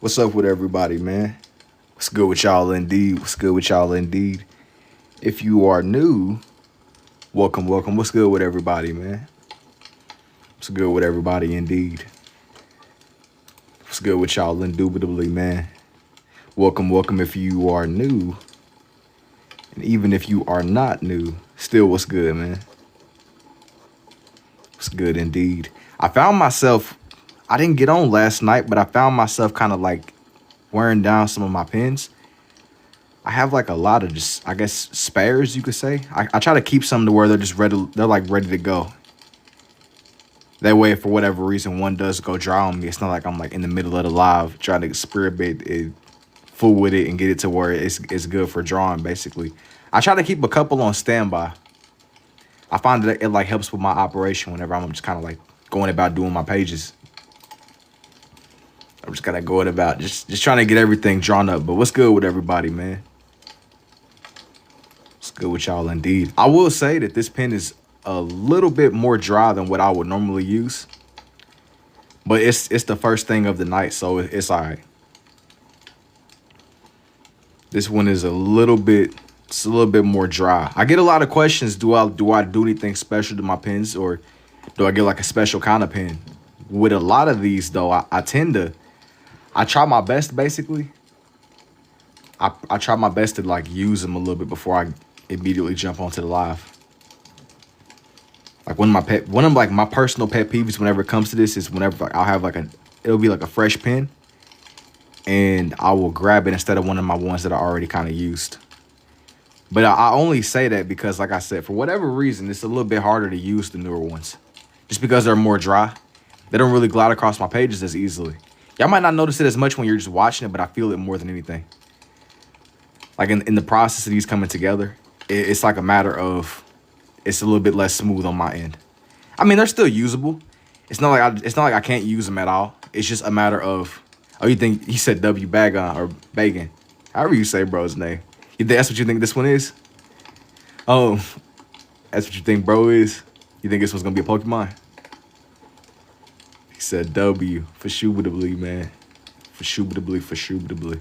What's up with everybody, man? What's good with y'all indeed? What's good with y'all indeed? If you are new, welcome, welcome. What's good with everybody, man? What's good with everybody indeed? What's good with y'all indubitably, man? Welcome, welcome if you are new. And even if you are not new, still what's good, man? What's good indeed? I found myself, I didn't get on last night, but I found myself kind of like wearing down some of my pens. I have like a lot of just, I guess, spares, you could say. I try to keep some to where they're just ready, they're like ready to go. That way, if for whatever reason one does go dry on me, it's not like I'm like in the middle of the live trying to experiment it, fool with it and get it to where it's good for drawing, basically. I try to keep a couple on standby. I find that it like helps with my operation whenever I'm just kind of like going about doing my pages. I'm just kind of going about just trying to get everything drawn up. But what's good with everybody, man? What's good with y'all indeed? I will say that this pen is a little bit more dry than what I would normally use. But it's the first thing of the night, so it's all right. This one is a little bit more dry. I get a lot of questions. Do I do anything special to my pens, or do I get like a special kind of pen? With a lot of these though, I try my best basically. I try my best to like use them a little bit before I immediately jump onto the live. Like one of like my personal pet peeves whenever it comes to this is whenever like, I'll have like it'll be like a fresh pen, and I will grab it instead of one of my ones that I already kind of used. But I only say that because, like I said, for whatever reason, it's a little bit harder to use the newer ones. Just because they're more dry. They don't really glide across my pages as easily. Y'all might not notice it as much when you're just watching it, but I feel it more than anything. Like in the process of these coming together, it's like a matter of, it's a little bit less smooth on my end. I mean, they're still usable. It's not like I can't use them at all. It's just a matter of, oh, you think he said W Bagon or Bagan, however you say bro's name. That's what you think this one is? Oh, that's what you think bro is? You think this one's gonna be a Pokemon? He said W for shubitably, man. For shubitably.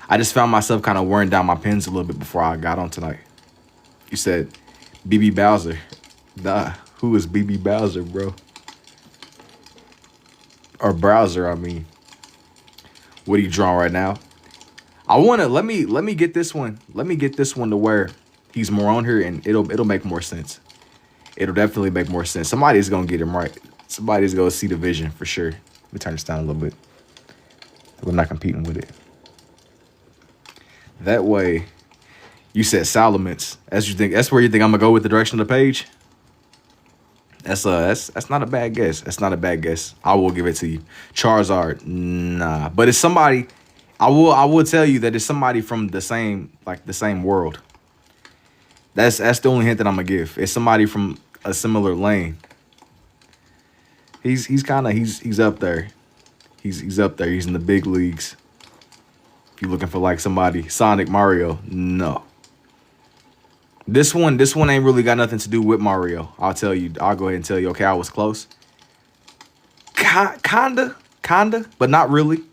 I just found myself kind of wearing down my pens a little bit before I got on tonight. You said BB Bowser. Nah, who is BB Bowser, bro? Or browser, I mean. What are you drawing right now? I wanna let me get this one. Let me get this one to where he's more on here, and it'll make more sense. It'll definitely make more sense. Somebody's gonna get him right. Somebody's gonna see the vision for sure. Let me turn this down a little bit. We're not competing with it. That way, you said Salamence. That's where you think I'm gonna go with the direction of the page? That's not a bad guess. That's not a bad guess. I will give it to you. Charizard, nah. But it's somebody. I will tell you that it's somebody from the same world. That's the only hint that I'm gonna give. It's somebody from a similar lane. He's up there. He's up there. He's in the big leagues. If you're looking for like somebody, Sonic, Mario, no. This one ain't really got nothing to do with Mario. I'll tell you. I'll go ahead and tell you. Okay, I was close. Kinda, but not really.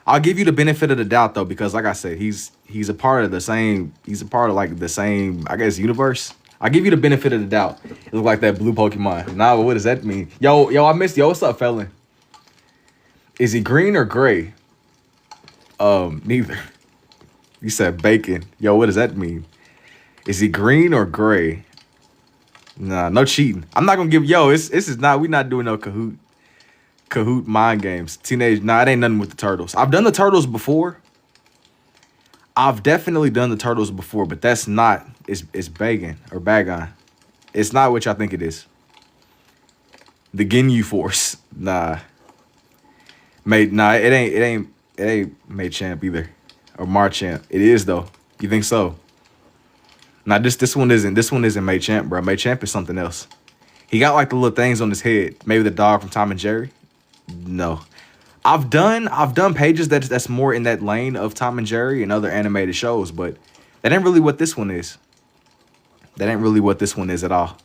I'll give you the benefit of the doubt though, because like I said, he's a part of the same. He's a part of like the same, I guess, universe. I'll give you the benefit of the doubt. It look like that blue Pokemon. Nah, but what does that mean? Yo, I missed. Yo, what's up, felon? Is he green or gray? Neither. You said bacon. Yo, what does that mean? Is he green or gray? Nah, no cheating. I'm not gonna give. Yo, this is not. We not doing no Kahoot mind games. Teenage. Nah, it ain't nothing with the turtles. I've done the turtles before. I've definitely done the turtles before, but that's not. It's Bagan or Bagon. It's not what y'all think it is. The Ginyu Force. Nah. Nah, it ain't Machamp either. Or Marchamp. It is though. You think so? Nah, this one isn't Machamp, bro. Machamp is something else. He got like the little things on his head. Maybe the dog from Tom and Jerry. No. I've done pages that's more in that lane of Tom and Jerry and other animated shows, but that ain't really what this one is. That ain't really what this one is at all.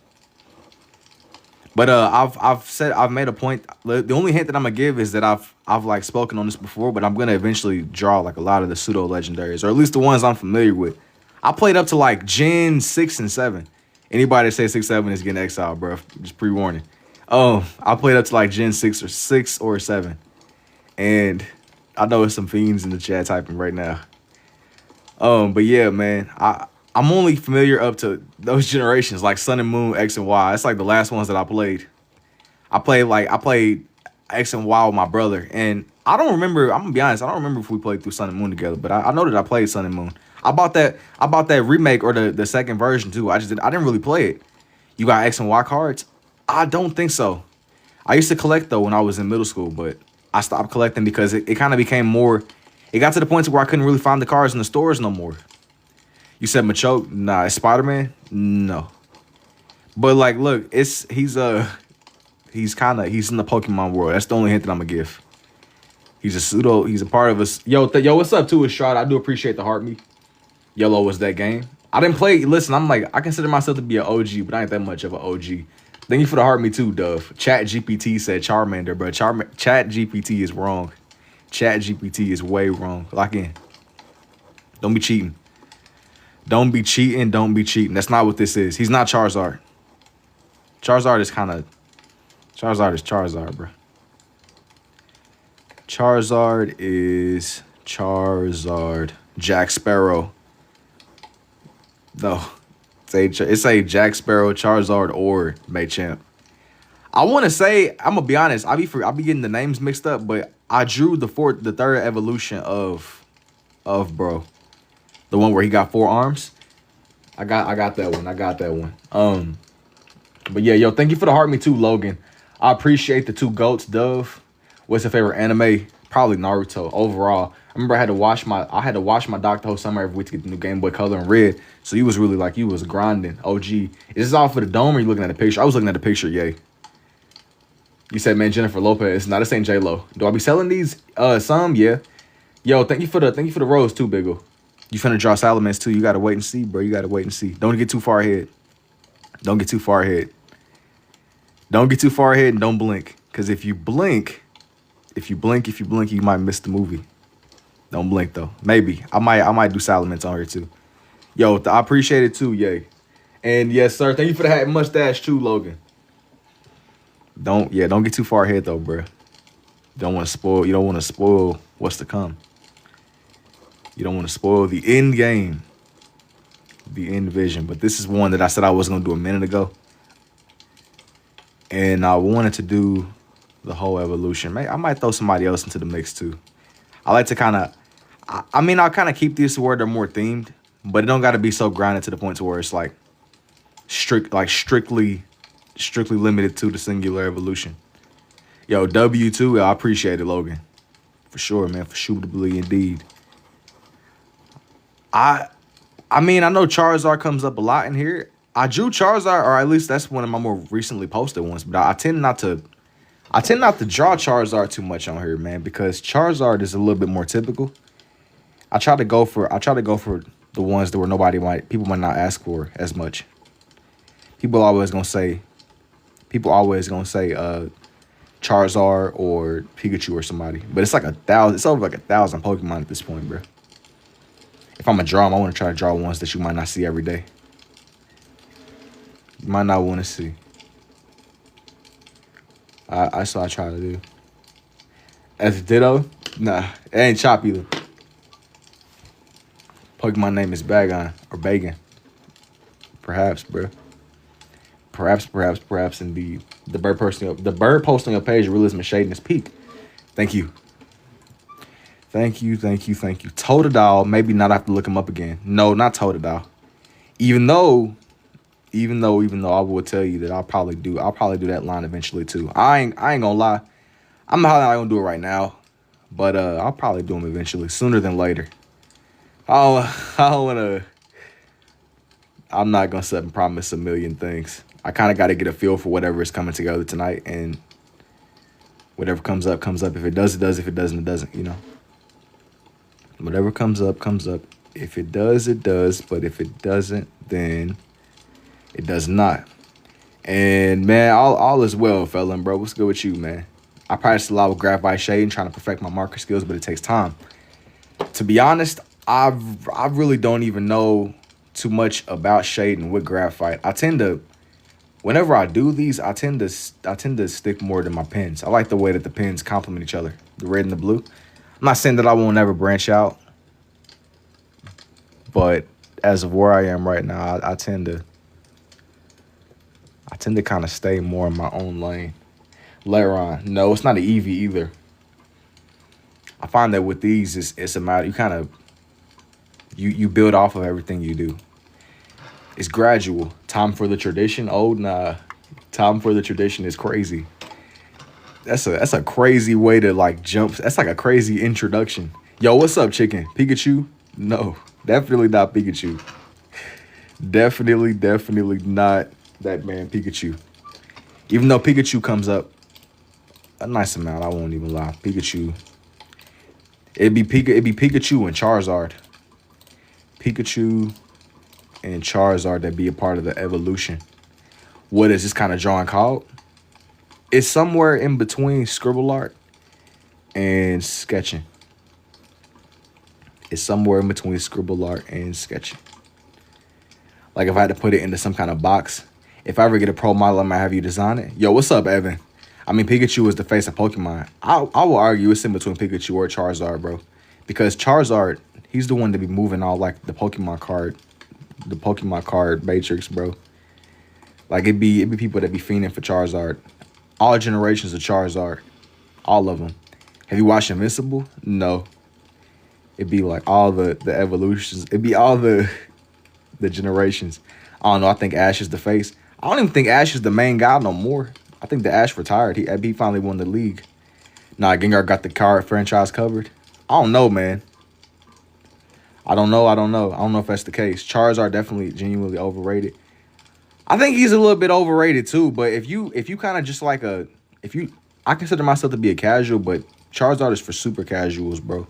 But I've made a point. The only hint that I'm gonna give is that I've like spoken on this before, but I'm gonna eventually draw like a lot of the pseudo legendaries, or at least the ones I'm familiar with. I played up to like Gen 6 and 7. Anybody that says 6, 7 is getting exiled, bro. Just pre-warning. I played up to like Gen 6 or 7. And I know there's some fiends in the chat typing right now. But yeah, man, I'm only familiar up to those generations, like Sun and Moon, X and Y. It's like the last ones that I played. I played X and Y with my brother, and I don't remember. I'm gonna be honest, I don't remember if we played through Sun and Moon together, but I know that I played Sun and Moon. I bought that remake or the second version too. I didn't really play it. You got X and Y cards? I don't think so. I used to collect though when I was in middle school, but I stopped collecting because it kind of became more. It got to the point to where I couldn't really find the cards in the stores no more. You said Machoke? Nah, it's Spider-Man? No. But like, look, he's in the Pokemon world. That's the only hint that I'm gonna give. He's a part of us. Yo, what's up too, Estrada? I do appreciate the heart me. Yellow was that game. I didn't play. Listen, I consider myself to be an OG, but I ain't that much of an OG. Thank you for the heart me too, Dove. Chat GPT said Charmander, bro. Chat GPT is wrong. Chat GPT is way wrong. Lock in. Don't be cheating. Don't be cheating. Don't be cheating. That's not what this is. He's not Charizard. Charizard is Charizard, bro. Charizard is Charizard. Jack Sparrow. No. It's a Jack Sparrow, Charizard, or Machamp. I want to say, I'm gonna be honest, I be getting the names mixed up, but I drew the third evolution of bro. The one where he got 4 arms. I got that one. I got that one. But yeah, yo, thank you for the heart me too, Logan. I appreciate the 2 goats, Dove. What's your favorite anime? Probably Naruto overall. I remember I had to wash my Doc the whole summer every week to get the new Game Boy Color and Red. So you was really like, you was grinding. OG. Is this all for the dome or you looking at the picture? I was looking at the picture, yay. You said, man, Jennifer Lopez. Nah, this ain't J-Lo. Do I be selling these? Some, yeah. Yo, thank you for the rose too, Biggle. You finna draw Salamence too. You gotta wait and see, bro. You gotta wait and see. Don't get too far ahead. Don't get too far ahead. Don't get too far ahead and don't blink. Cause if you blink, you might miss the movie. Don't blink though. Maybe. I might do Salamence on here too. Yo, I appreciate it too, yay. And yes, sir. Thank you for the hat mustache too, Logan. Don't get too far ahead though, bro. You don't want to spoil what's to come. You don't want to spoil the end game. The end vision. But this is one that I said I was gonna do a minute ago. And I wanted to do the whole evolution. I might throw somebody else into the mix too. I like to kind of, I'll kind of keep these where they're more themed, but it don't got to be so grounded to the point to where it's like strictly limited to the singular evolution. Yo, W2, I appreciate it, Logan. For sure, man. For suitably indeed. I know Charizard comes up a lot in here. I drew Charizard, or at least that's one of my more recently posted ones, but I tend not to draw Charizard too much on here, man, because Charizard is a little bit more typical. I try to go for the ones that where people might not ask for as much. People always gonna say Charizard or Pikachu or somebody, but it's like 1,000. It's over like 1,000 Pokemon at this point, bro. If I'm gonna draw them, I want to try to draw ones that you might not see every day. You might not want to see. That's what I try to do. As a Ditto? Nah, it ain't Chop either. Pokemon name is Bagon or Bagan. Perhaps, bro. Perhaps indeed. The bird posting your page realism is shading his peak. Thank you. Thank you. Totodile, maybe not have to look him up again. No, not Totodile. Even though I will tell you that I'll probably do that line eventually too. I ain't gonna lie. I'm not gonna do it right now, but I'll probably do them eventually, sooner than later. I'm not gonna sit and promise a million things. I kind of got to get a feel for whatever is coming together tonight, and whatever comes up, comes up. If it does, it does. If it doesn't, it doesn't. You know. Whatever comes up, comes up. If it does, it does. But if it doesn't, then it does not. And man, all is well, felon, bro. What's good with you, man? I practice a lot with graphite shading, trying to perfect my marker skills, but it takes time. To be honest, I really don't even know too much about shading with graphite. I tend to, whenever I do these, I tend to stick more to my pens. I like the way that the pens complement each other, the red and the blue. I'm not saying that I won't ever branch out, but as of where I am right now, I tend to kind of stay more in my own lane. Later on, no, it's not an Eevee either. I find that with these, it's a matter, you kind of, you build off of everything you do. It's gradual. Time for the tradition. Oh nah, time for the tradition is crazy. That's a crazy way to like jump. That's like a crazy introduction. Yo, what's up, chicken? Pikachu? No, definitely not Pikachu. Definitely not that man Pikachu. Even though Pikachu comes up a nice amount, I won't even lie. Pikachu. It'd be Pikachu and Charizard. Pikachu and Charizard that be a part of the evolution. What is this kind of drawing called? It's somewhere in between scribble art and sketching. It's somewhere in between scribble art and sketching. Like if I had to put it into some kind of box, if I ever get a pro model, I might have you design it. Yo, what's up, Evan? I mean, Pikachu is the face of Pokemon. I will argue it's in between Pikachu or Charizard, bro. Because Charizard, he's the one to be moving all like the Pokemon card matrix, bro. Like it'd be people that be fiending for Charizard. All generations of Charizard. All of them. Have you watched Invincible? No. It'd be like all the evolutions. It'd be all the generations. I don't know. I think Ash is the face. I don't even think Ash is the main guy no more. I think the Ash retired. He finally won the league. Nah, Gengar got the card franchise covered. I don't know, man. I don't know if that's the case. Charizard definitely genuinely overrated. I think he's a little bit overrated too. But if you kind of just like I consider myself to be a casual, but Charizard is for super casuals, bro.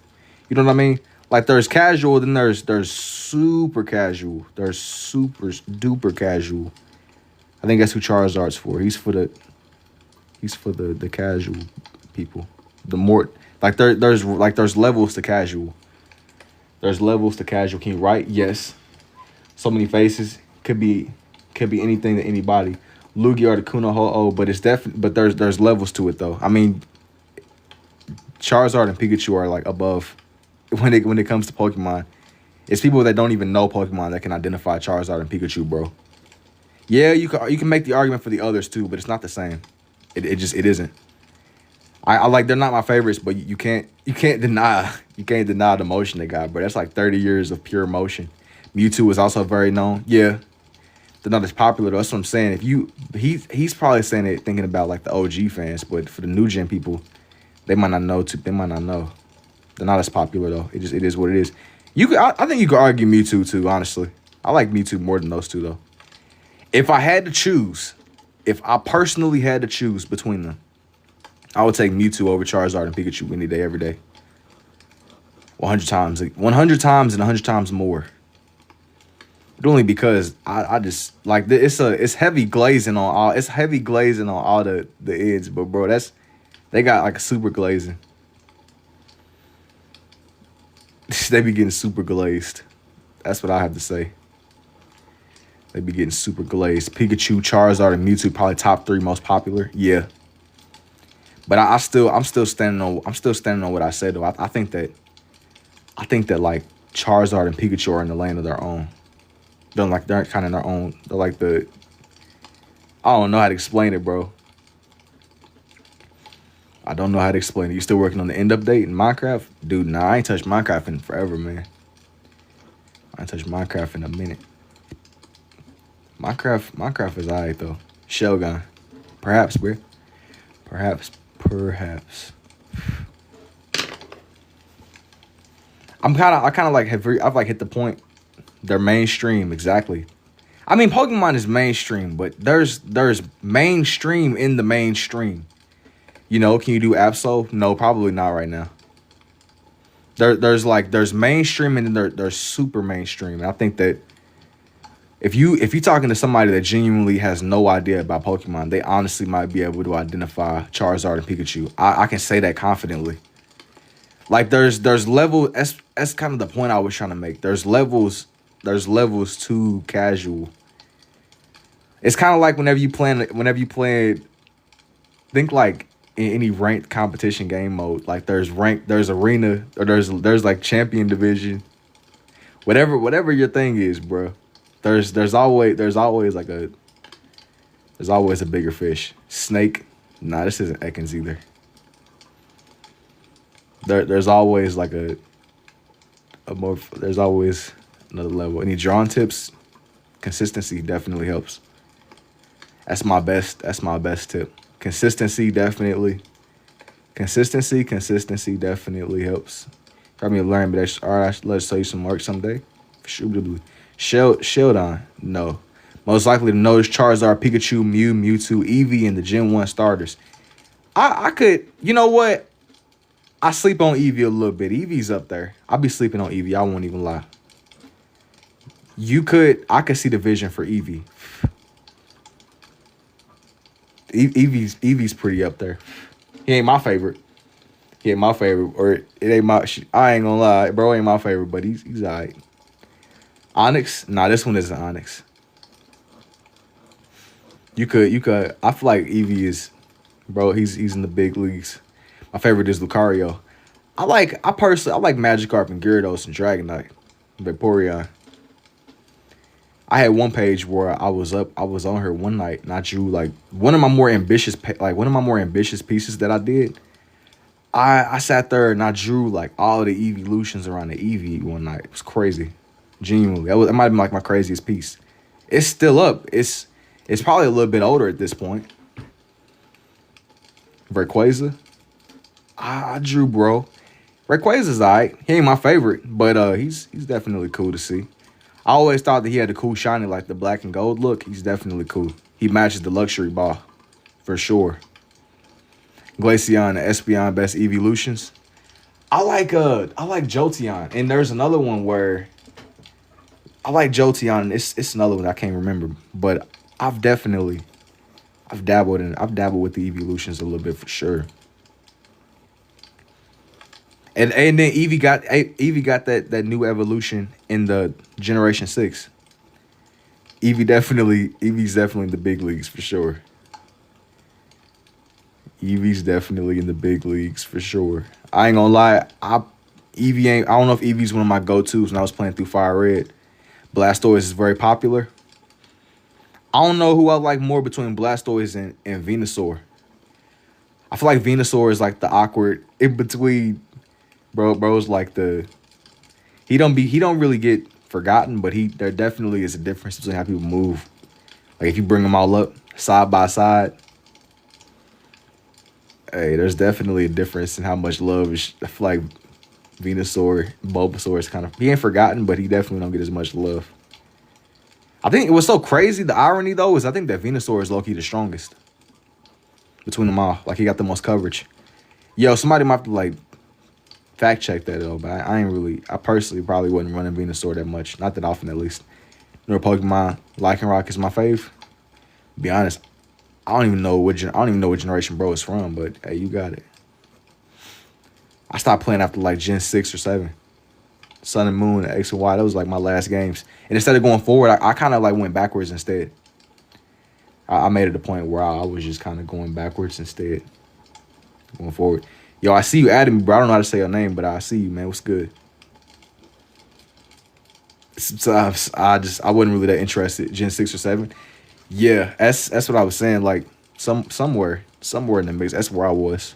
You know what I mean? Like there's casual, then there's super casual. There's super duper casual. I think that's who Charizard's for. He's for the casual people. The more like there's levels to casual. There's levels to casual. Can you write? Yes. So many faces. Could be anything to anybody. Lugia or Articuno, Ho-Oh, but it's definitely there's levels to it though. I mean, Charizard and Pikachu are like above when it comes to Pokemon. It's people that don't even know Pokemon that can identify Charizard and Pikachu, bro. Yeah, you can make the argument for the others too, but it's not the same. It isn't. I like they're not my favorites, but you can't deny the motion they got, bro. That's like 30 years of pure motion. Mewtwo is also very known. Yeah. They're not as popular though. That's what I'm saying. He's probably saying it thinking about like the OG fans, but for the new gen people, they might not know too. They might not know. They're not as popular though. It is what it is. I think you could argue Mewtwo too, honestly. I like Mewtwo more than those two though. If I personally had to choose between them, I would take Mewtwo over Charizard and Pikachu any day, every day. 100 times. 100 times and 100 times more. But only because I just like it's heavy glazing on all the edges, but bro, they got like a super glazing. They be getting super glazed. That's what I have to say. They be getting super glazed. Pikachu, Charizard, and Mewtwo probably top 3 most popular. Yeah. But I'm still standing on what I said though. I think that like Charizard and Pikachu are in the lane of their own. They're kind of in their own. They're like I don't know how to explain it, bro. I don't know how to explain it. You still working on the end update in Minecraft? Dude, nah, I ain't touched Minecraft in forever, man. I ain't touched Minecraft in a minute. Minecraft is alright though. Shellgun. Perhaps, bro. Perhaps. I've like hit the point. They're mainstream, exactly. I mean, Pokemon is mainstream, but there's mainstream in the mainstream. You know, can you do Absol? No, probably not right now. There's mainstream and then there's super mainstream. And I think that If you talking to somebody that genuinely has no idea about Pokemon, they honestly might be able to identify Charizard and Pikachu. I can say that confidently. Like there's level. That's kind of the point I was trying to make. There's levels. There's levels to casual. It's kind of like whenever you play. Think like in any ranked competition game mode. Like there's arena, or there's like champion division. Whatever your thing is, bro. There's always a bigger fish. Snake. Nah, this isn't Ekans either. There's always like there's always another level. Any drawing tips? Consistency definitely helps. That's my best tip. Consistency definitely. Consistency definitely helps. Got me to learn, but that's all right. Let's show you some work someday. Sheldon, no. Most likely to notice Charizard, Pikachu, Mew, Mewtwo, Eevee, and the Gen 1 starters. I could, you know what? I sleep on Eevee a little bit. Eevee's up there. I'll be sleeping on Eevee. I won't even lie. I could see the vision for Eevee. Eevee's pretty up there. He ain't my favorite. Or it ain't I ain't gonna lie, bro. Ain't my favorite, but he's alright. Onyx, nah, this one isn't Onyx. You could. I feel like Eevee is, bro. He's in the big leagues. My favorite is Lucario. I like Magikarp and Gyarados and Dragonite, Vaporeon. I had one page where I was on her one night and I drew like one of my more ambitious pieces that I did. I sat there and I drew like all of the evolutions around the Eevee one night. It was crazy. Genuinely. It might have been like my craziest piece. It's still up. It's probably a little bit older at this point. Rayquaza. I drew, bro. Rayquaza's alright. He ain't my favorite, but he's definitely cool to see. I always thought that he had a cool shiny, like the black and gold look. He's definitely cool. He matches the luxury ball, for sure. Glaceon and Espeon, best evolutions. I like Jolteon, and there's another one where I like Jolteon, and it's another one I can't remember, but I've dabbled with the evolutions a little bit for sure. And then Eevee got that new evolution in the Generation 6. Eevee's definitely in the big leagues for sure. Eevee's definitely in the big leagues for sure. I ain't gonna lie, I don't know if Eevee's one of my go-tos when I was playing through Fire Red. Blastoise is very popular. I don't know who I like more between Blastoise and Venusaur. I feel like Venusaur is like the awkward in between. Bro's like he don't really get forgotten, but there definitely is a difference between how people move. Like if you bring them all up side by side, hey, there's definitely a difference in how much love is. I feel like Venusaur, Bulbasaur is kind of, he ain't forgotten, but he definitely don't get as much love. I think it was so crazy. The irony though is I think that Venusaur is low-key the strongest between them all. Like he got the most coverage. Yo, somebody might have to like fact check that though, but I personally probably wouldn't run Venusaur that much. Not that often at least. Nor Pokemon. Lycanroc is my fave. Be honest, I don't even know what generation bro is from, but hey, you got it. I stopped playing after like Gen 6 or 7. Sun and Moon, X and Y, that was like my last games. And instead of going forward, I kind of like went backwards instead. I made it a point where I was just kind of going backwards instead. Going forward. Yo, I see you adding me, bro. I don't know how to say your name, but I see you, man. What's good? Sometimes I wasn't really that interested. Gen 6 or 7. Yeah, that's what I was saying. Like somewhere in the mix. That's where I was.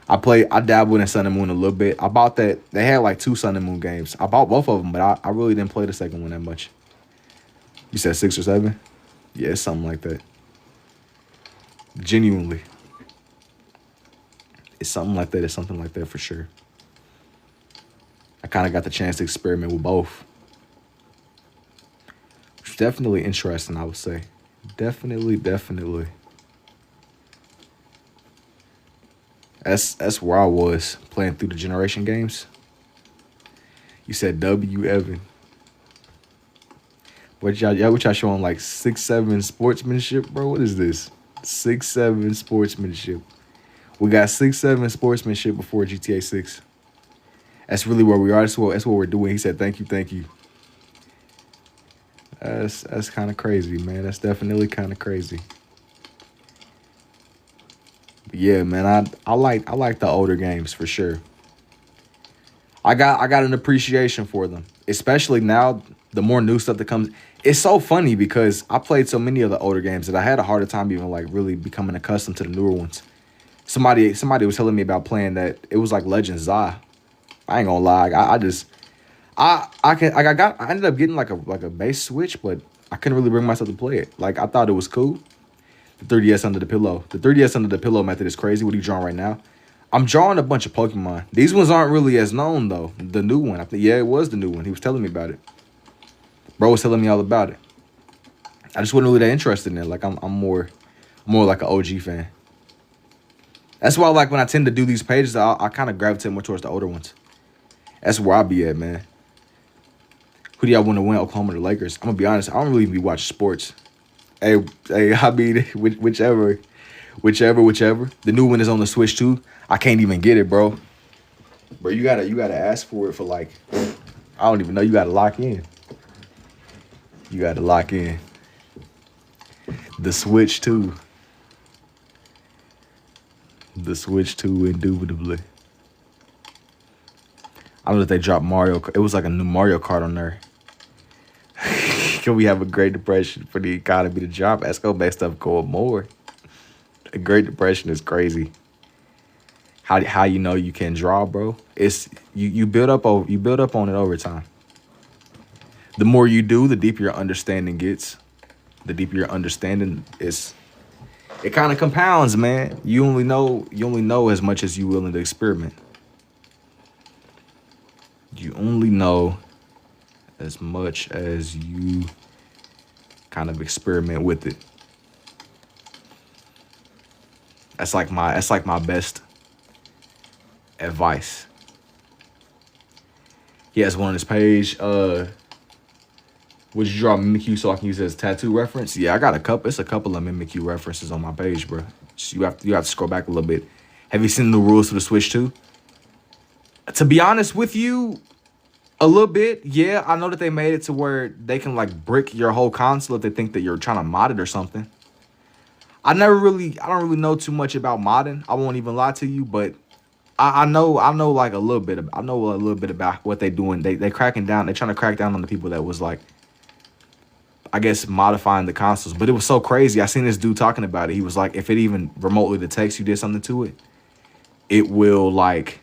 I dabbled in Sun and Moon a little bit. I bought that. They had like 2 Sun and Moon games. I bought both of them, but I really didn't play the second one that much. You said 6 or 7? Yeah, it's something like that. Genuinely. It's something like that. It's something like that for sure. I kind of got the chance to experiment with both. Which is definitely interesting, I would say. Definitely. That's where I was playing through the generation games. You said W, Evan. What y'all showing like 6-7 sportsmanship, bro? What is this? 6-7 sportsmanship. We got 6-7 sportsmanship before GTA 6. That's really where we are. That's what we're doing. He said, "Thank you, thank you." That's kind of crazy, man. That's definitely kind of crazy. But yeah, man. I like the older games for sure. I got an appreciation for them, especially now. The more new stuff that comes, it's so funny because I played so many of the older games that I had a harder time even like really becoming accustomed to the newer ones. Somebody was telling me about playing that. It was like Legend Zai. I ain't gonna lie. I ended up getting like a base Switch, but I couldn't really bring myself to play it. Like I thought it was cool. The 3DS under the pillow. The 3DS under the pillow method is crazy. What are you drawing right now? I'm drawing a bunch of Pokemon. These ones aren't really as known though. The new one. Yeah, it was the new one. He was telling me about it. Bro was telling me all about it. I just wasn't really that interested in it. Like I'm more like an OG fan. That's why like when I tend to do these pages, I kind of gravitate more towards the older ones. That's where I be at, man. Who do y'all want to win, Oklahoma or the Lakers? I'm gonna be honest. I don't really be watching sports. Hey, I mean, whichever. The new one is on the Switch too. I can't even get it, bro. Bro, you gotta ask for it for like, I don't even know. You gotta lock in. You gotta lock in. The Switch too. The Switch too, indubitably. I don't know if they dropped Mario. It was like a new Mario Kart on there. Can we have a Great Depression for the economy to drop? Let's go make stuff go more. A Great Depression is crazy. How you know you can draw, bro? It's you build up on it over time. The more you do, the deeper your understanding gets. The deeper your understanding is. It kind of compounds, man. You only know as much as you're willing to experiment. You only know as much as you kind of experiment with it. That's like my best advice. He has one on his page. Would you draw Mimikyu so I can use it as a tattoo reference? Yeah, I got a couple. It's a couple of Mimikyu references on my page, bro. So you have to scroll back a little bit. Have you seen the rules for the Switch 2? To be honest with you, a little bit. Yeah, I know that they made it to where they can like brick your whole console if they think that you're trying to mod it or something. I don't really know too much about modding. I won't even lie to you, but I know like a little bit. I know a little bit about what they doing. They cracking down. They trying to crack down on the people that was like, I guess, modifying the consoles. But it was so crazy. I seen this dude talking about it. He was like, if it even remotely detects you did something to it, it will like,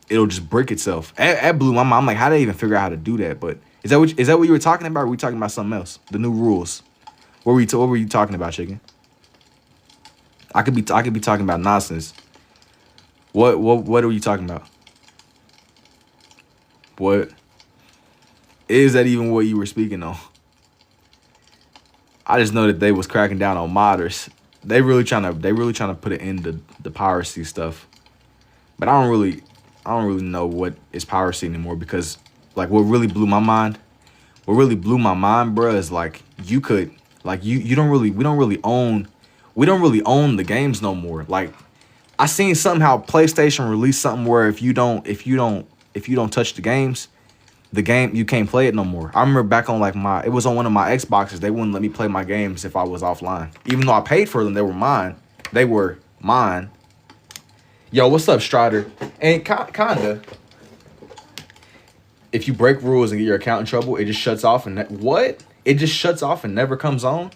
it'll just brick itself. That blew my mind. I'm like, how did they even figure out how to do that? But is that what you were talking about? Or were we talking about something else? The new rules. What were you talking about, chicken? I could be talking about nonsense. What are you talking about? What is that even what you were speaking on? I just know that they was cracking down on modders. They really trying to put it in the piracy stuff. But I don't really know what is piracy anymore, because like what really blew my mind, bro, is like you could like we don't really own the games no more. Like I seen somehow PlayStation release something where if you don't touch the games, the game, you can't play it no more. I remember back on like it was on one of my Xboxes, they wouldn't let me play my games if I was offline. Even though I paid for them, they were mine. They were mine. Yo, what's up, Strider? And kinda. If you break rules and get your account in trouble, it just shuts off and what? It just shuts off and never comes on.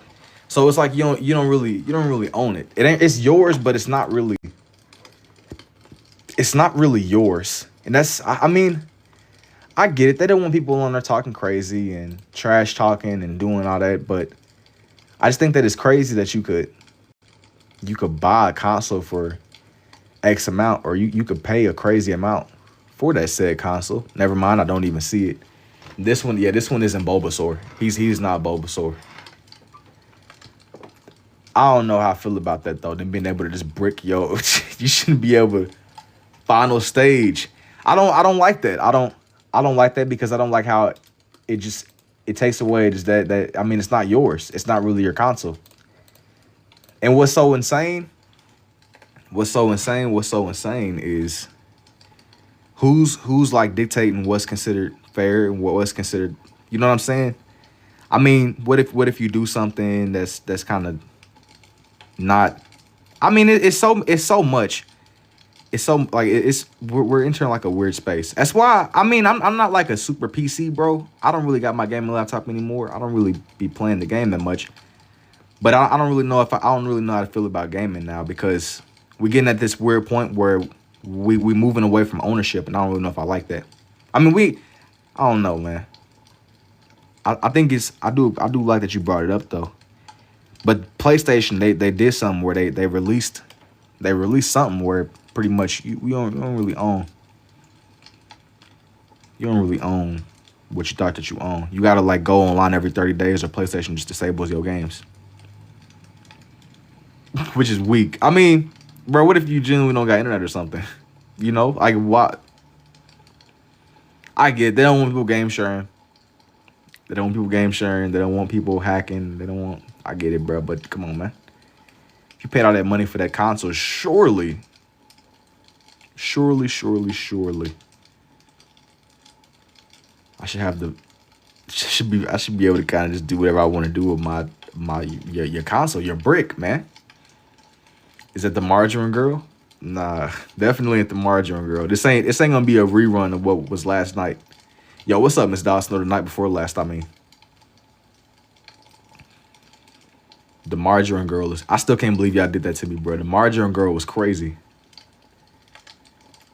So it's like you don't really own it. It's yours, but it's not really yours. And that's, I mean, I get it. They don't want people on there talking crazy and trash talking and doing all that, but I just think that it's crazy that you could buy a console for X amount, or you could pay a crazy amount for that said console. Never mind, I don't even see it. This one isn't Bulbasaur. He's not Bulbasaur. I don't know how I feel about that though. Them being able to just brick yo, you shouldn't be able to final stage. I don't like that. I don't like that because I don't like how it just it takes away just that I mean, it's not yours. It's not really your console. And what's so insane? What's so insane is who's like dictating what's considered fair and what's considered, you know what I'm saying? I mean, what if you do something that's kind of not, I mean, it's so much. It's so like we're entering like a weird space. That's why I mean I'm not like a super PC bro. I don't really got my gaming laptop anymore. I don't really be playing the game that much. But I don't really know I don't really know how to feel about gaming now, because we're getting at this weird point where we moving away from ownership, and I don't really know if I like that. I mean I don't know, man. I think I do like that you brought it up though. But PlayStation, they did something where they released something where pretty much you don't really own. You don't really own what you thought that you own. You gotta like go online every 30 days, or PlayStation just disables your games. Which is weak. I mean, bro, what if you genuinely don't got internet or something? You know, like what? I get they don't want people game sharing. They don't want people game sharing. They don't want people hacking. They don't want. I get it, bro. But come on, man. If you paid all that money for that console, surely, I should have the. I should be able to kind of just do whatever I want to do with your console, your brick, man. Is that the Margarine Girl? Nah, definitely ain't the Margarine Girl. This ain't gonna be a rerun of what was last night. Yo, what's up, Miss Dawson? Or the night before last, I mean. The Margarine Girl is... I still can't believe y'all did that to me, bro. The Margarine Girl was crazy.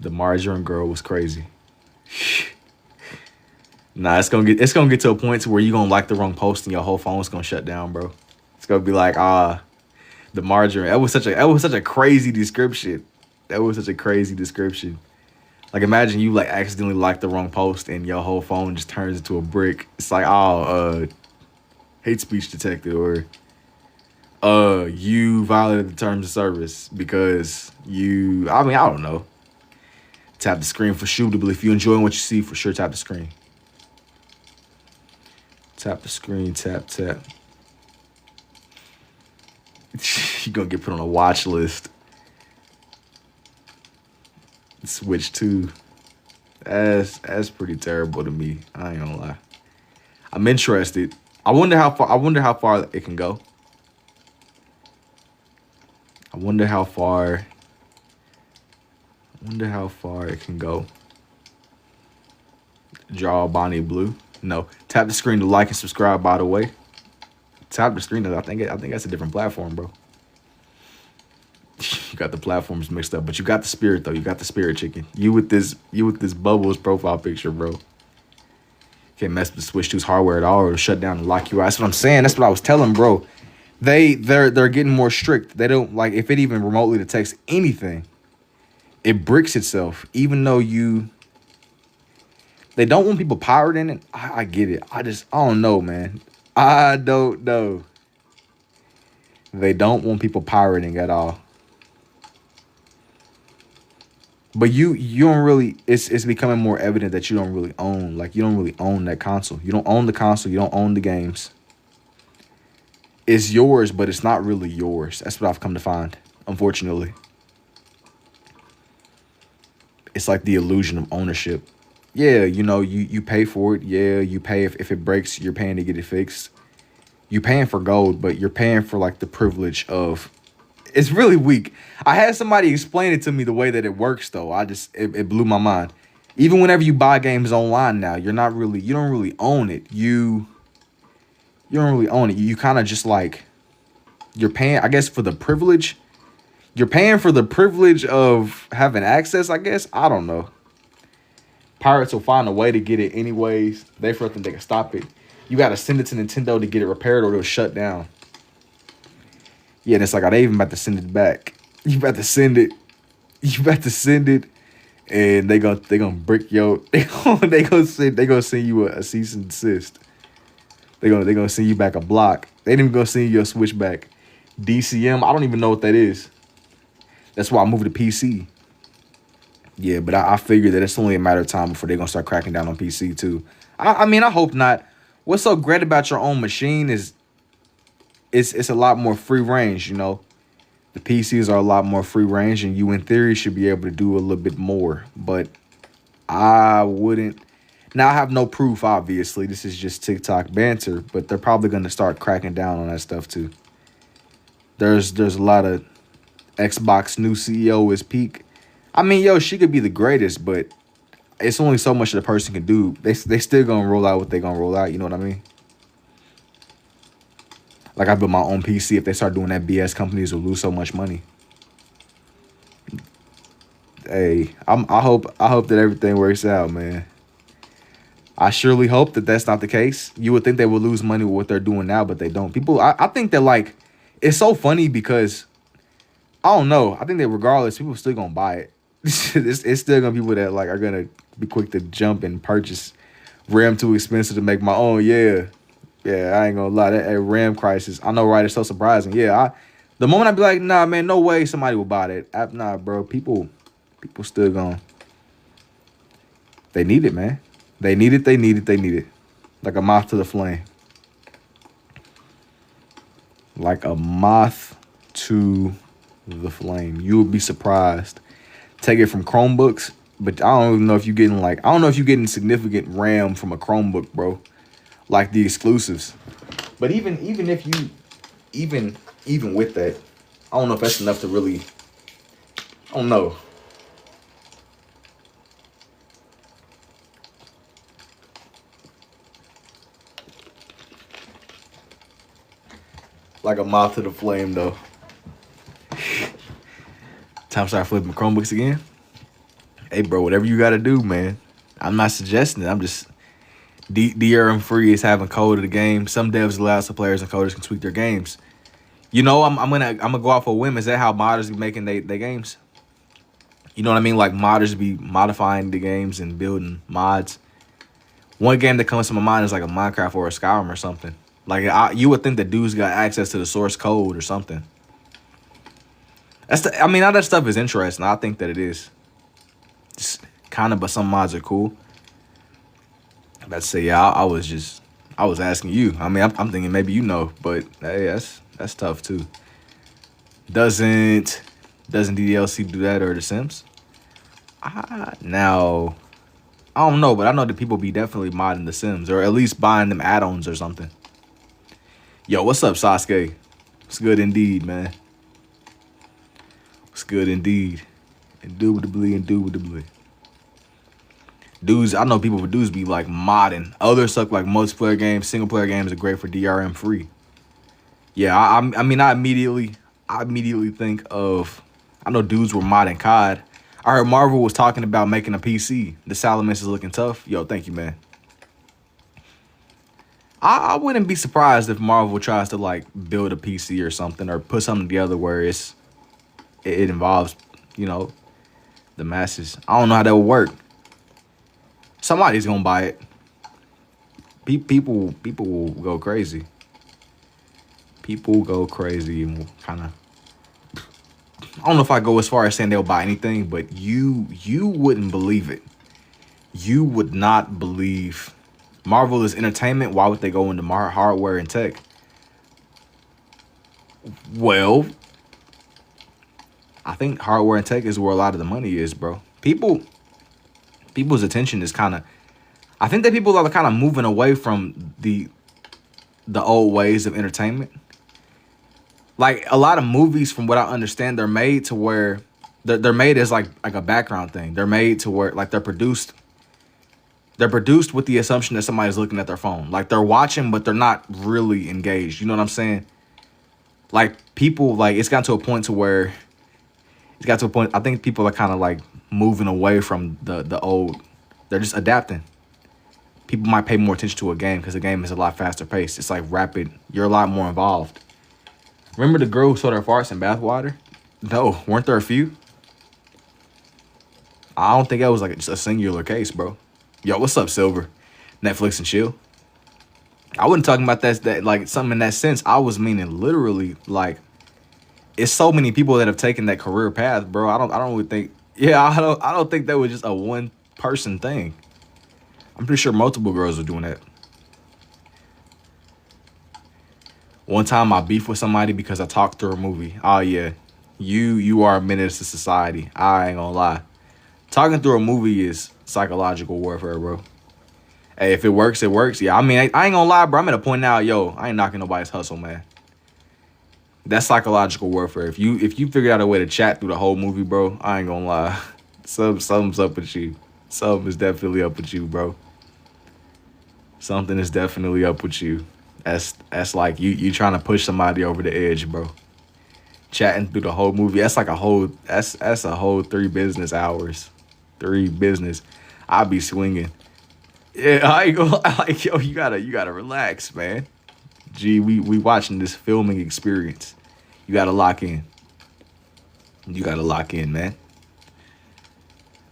The Margarine Girl was crazy. Nah, it's gonna get to a point to where you're gonna like the wrong post and your whole phone's gonna shut down, bro. It's gonna be like, the margarine. That was such a crazy description. That was such a crazy description. Like, imagine you like accidentally like the wrong post and your whole phone just turns into a brick. It's like, hate speech detected, or you violated the terms of service because you, I mean, I don't know. Tap the screen for shootable. If you're enjoying what you see, for sure tap the screen. Tap the screen, tap. You're gonna get put on a watch list. Switch 2. That's pretty terrible to me. I ain't gonna lie. I'm interested. I wonder how far it can go. I wonder how far it can go. Draw Bonnie Blue. No. Tap the screen to like and subscribe, by the way. Tap the screen. I think that's a different platform, bro. You got the platforms mixed up, but you got the spirit though. You got the spirit, chicken. You with this Bubbles profile picture, bro. Can't mess with Switch 2's hardware at all, or shut down and lock you out. That's what I'm saying. That's what I was telling, bro. They're getting more strict. They don't like, if it even remotely detects anything, it bricks itself. Even though they don't want people pirating it. I get it. I don't know, man. I don't know. They don't want people pirating at all. But you don't really, it's becoming more evident that you don't really own that console. You don't own the console. You don't own the games. It's yours, but it's not really yours. That's what I've come to find, unfortunately. It's like the illusion of ownership. Yeah, you pay for it. Yeah, you pay if it breaks, you're paying to get it fixed. You're paying for gold, but you're paying for like the privilege of... It's really weak. I had somebody explain it to me the way that it works, though. It blew my mind. Even whenever you buy games online now, you don't really own it. You don't really own it. You kind of just like, you're paying, I guess, for the privilege. You're paying for the privilege of having access, I guess. I don't know. Pirates will find a way to get it anyways. They think they can stop it. You got to send it to Nintendo to get it repaired, or it'll shut down. Yeah, and it's like, are they even about to send it back? You about to send it. And they gonna brick yo. They gonna send you a cease and desist. They gonna send you back a block. They ain't even gonna send you a switch back. DCM, I don't even know what that is. That's why I moved to PC. Yeah, but I figured that it's only a matter of time before they're gonna start cracking down on PC too. I mean, I hope not. what's so great about your own machine is it's a lot more free range, you know. The PCs are a lot more free range, and you in theory should be able to do a little bit more. But I wouldn't. Now I have no proof, obviously. This is just TikTok banter, but they're probably gonna start cracking down on that stuff too. There's a lot of Xbox new CEO is peak. I mean, yo, she could be the greatest, but it's only so much that a person can do. They still gonna roll out what they gonna roll out. You know what I mean? Like I built my own PC. If they start doing that BS, companies will lose so much money. Hey, I hope that everything works out, man. I surely hope that that's not the case. You would think they would lose money with what they're doing now, but they don't. People, I think that like it's so funny because I don't know. I think that regardless, people still gonna buy it. It's still gonna be people that like are gonna be quick to jump and purchase RAM too expensive to make my own. Yeah, I ain't gonna lie. That RAM crisis, I know, right? It's so surprising. Yeah, the moment I be like, nah, man, no way somebody will buy that. Nah, bro. People still gonna. They need it, man. They need it. They need it. They need it. Like a moth to the flame. Like a moth to the flame. You would be surprised. Take it from Chromebooks, but I don't even know if you're getting like, I don't know if you're getting significant RAM from a Chromebook, bro. Like the exclusives. But even if you, even with that, I don't know if that's enough to really, I don't know. Like a moth to the flame, though. Time to start flipping Chromebooks again. Hey, bro, whatever you got to do, man. I'm not suggesting it. I'm just... DRM free is having code of the game. Some devs allow some players and coders can tweak their games. You know, I'm gonna go off a whim. Is that how modders be making they games? You know what I mean? Like modders be modifying the games and building mods. One game that comes to my mind is like a Minecraft or a Skyrim or something. Like you would think that dudes got access to the source code or something. I mean, all that stuff is interesting. I think that it is. Just kind of, but some mods are cool. Let's say, yeah, I was asking you. I mean, I'm thinking maybe you know, but hey, that's tough too. Doesn't DDLC do that or The Sims? Now, I don't know, but I know that people be definitely modding The Sims or at least buying them add-ons or something. Yo, what's up, Sasuke? What's good indeed, man? What's good indeed? Indubitably. Dudes, I know people with dudes be like modding. Others suck like multiplayer games. Single player games are great for DRM free. Yeah, I mean, I immediately think of, I know dudes were modding COD. I heard Marvel was talking about making a PC. The Salamence is looking tough. Yo, thank you, man. I wouldn't be surprised if Marvel tries to like build a PC or something or put something together where it involves, you know, the masses. I don't know how that would work. Somebody's gonna buy it. People will go crazy. People go crazy and kind of. I don't know if I go as far as saying they'll buy anything, but you wouldn't believe it. You would not believe. Marvel is entertainment. Why would they go into hardware and tech? Well, I think hardware and tech is where a lot of the money is, bro. People's attention is kind of, I think that people are kind of moving away from the old ways of entertainment. Like a lot of movies, from what I understand, they're made to where they're made as like a background thing. They're made to where like they're produced with the assumption that somebody's looking at their phone. Like they're watching, but they're not really engaged. You know what I'm saying? Like people, like it's gotten to a point to where I think people are kind of like moving away from the old. They're just adapting. People might pay more attention to a game because the game is a lot faster paced. It's like rapid. You're a lot more involved. Remember the girl who saw their farts in bathwater? No, weren't there a few? I don't think that was like just a singular case, bro. Yo, what's up, Silver? Netflix and chill. I wasn't talking about that like something in that sense. I was meaning literally like it's so many people that have taken that career path, bro. I don't really think. Yeah, I don't think that was just a one person thing. I'm pretty sure multiple girls are doing that. One time I beefed with somebody because I talked through a movie. Oh yeah, you are a menace to society. I ain't gonna lie. Talking through a movie is psychological warfare, bro. Hey, if it works, it works. Yeah, I mean, I ain't gonna lie, bro. I'm at a point now, yo, I ain't knocking nobody's hustle, man. That's psychological warfare. If you figured out a way to chat through the whole movie, bro, I ain't gonna lie. Something's up with you. Something is definitely up with you, bro. Something is definitely up with you. That's like you trying to push somebody over the edge, bro. Chatting through the whole movie. That's like a whole that's a whole 3 business hours. 3 business. I'll be swinging. Yeah, I ain't gonna like yo, you gotta relax, man. Gee, we watching this filming experience. You gotta lock in. You gotta lock in, man.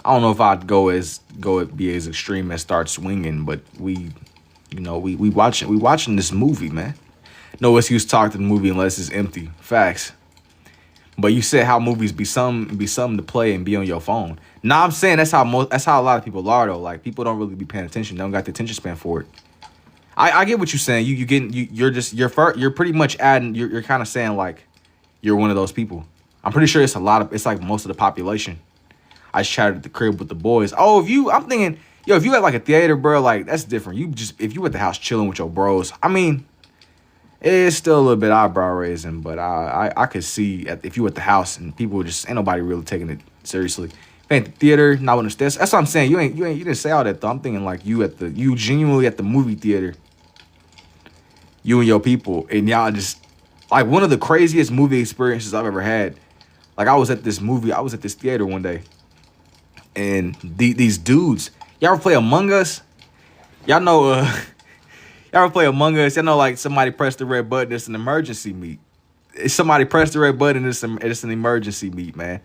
I don't know if I'd be as extreme as start swinging, but we watching this movie, man. No excuse to talk to the movie unless it's empty. Facts. But you said how movies be something to play and be on your phone. Nah, I'm saying that's how a lot of people are though. Like people don't really be paying attention. They don't got the attention span for it. I get what you're saying. You're pretty much adding. You're kind of saying like you're one of those people. I'm pretty sure it's like most of the population. I just chatted at the crib with the boys. Oh, I'm thinking, yo, if you at like a theater, bro, like that's different. If you at the house chilling with your bros, I mean, it's still a little bit eyebrow raising, but I could see if you at the house and people just ain't nobody really taking it seriously. If ain't the theater, not when it's this. That's what I'm saying. You didn't say all that though. I'm thinking like you genuinely at the movie theater. You and your people, and y'all just like one of the craziest movie experiences I've ever had. Like I was at this theater one day, and these dudes, y'all ever play Among Us? Y'all know, y'all ever play Among Us? Y'all know like somebody pressed the red button, it's an emergency meet. Somebody pressed the red button, it's an emergency meet, man.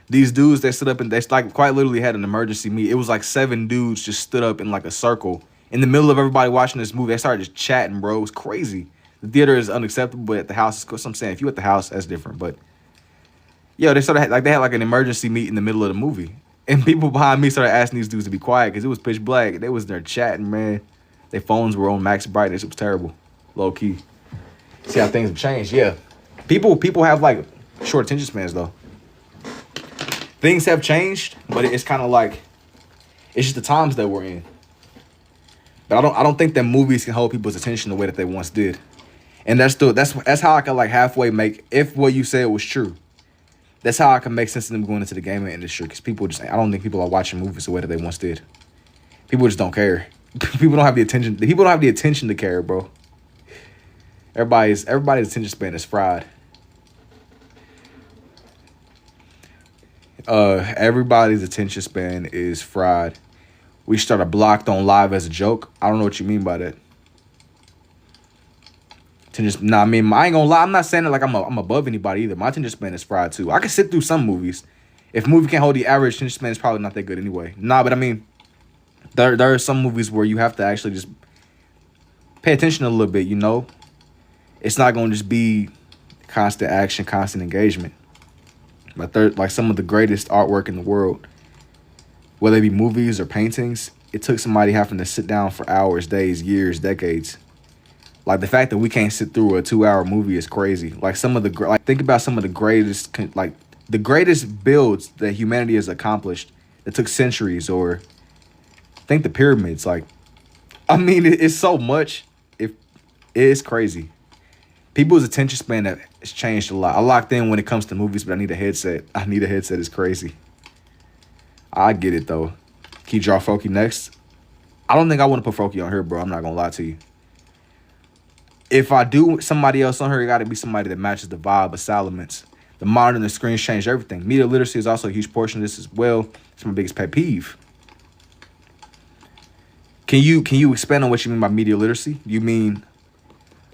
These dudes, they stood up and they like quite literally had an emergency meet. It was like 7 dudes just stood up in like a circle in the middle of everybody watching this movie. They started just chatting, bro. It was crazy. The theater is unacceptable, but at the house, that's what I'm saying. If you at the house, that's different. But yo, they had like an emergency meet in the middle of the movie, and people behind me started asking these dudes to be quiet because it was pitch black. They was there chatting, man. Their phones were on max brightness. It was terrible, low key. See how things have changed. Yeah, people have like short attention spans though. Things have changed, but it's kind of like it's just the times that we're in. But I don't think that movies can hold people's attention the way that they once did. And that's how I can like halfway make, if what you said was true, that's how I can make sense of them going into the gaming industry. Because I don't think people are watching movies the way that they once did. People just don't care. People don't have the attention. People don't have the attention to care, bro. Everybody's attention span is fried. Everybody's attention span is fried. We started blocked on live as a joke. I don't know what you mean by that. I mean, I ain't gonna lie. I'm not saying it like I'm above anybody either. My attention span is fried too. I can sit through some movies. If a movie can't hold the average attention span, it's probably not that good anyway. Nah, but I mean, there are some movies where you have to actually just pay attention a little bit, you know? It's not gonna just be constant action, constant engagement. But they're like some of the greatest artwork in the world, whether it be movies or paintings, it took somebody having to sit down for hours, days, years, decades. Like the fact that we can't sit through a 2-hour movie is crazy. Like think about some of the greatest builds that humanity has accomplished that took centuries, or think the pyramids. Like, I mean, it's so much. It is crazy. People's attention span has changed a lot. I locked in when it comes to movies, but I need a headset. It's crazy. I get it though. Can you draw Froky next? I don't think I want to put Froky on here, bro. I'm not gonna lie to you. If I do somebody else on her, it got to be somebody that matches the vibe of Salamence. The monitor and the screens change everything. Media literacy is also a huge portion of this as well. It's my biggest pet peeve. Can you expand on what you mean by media literacy? You mean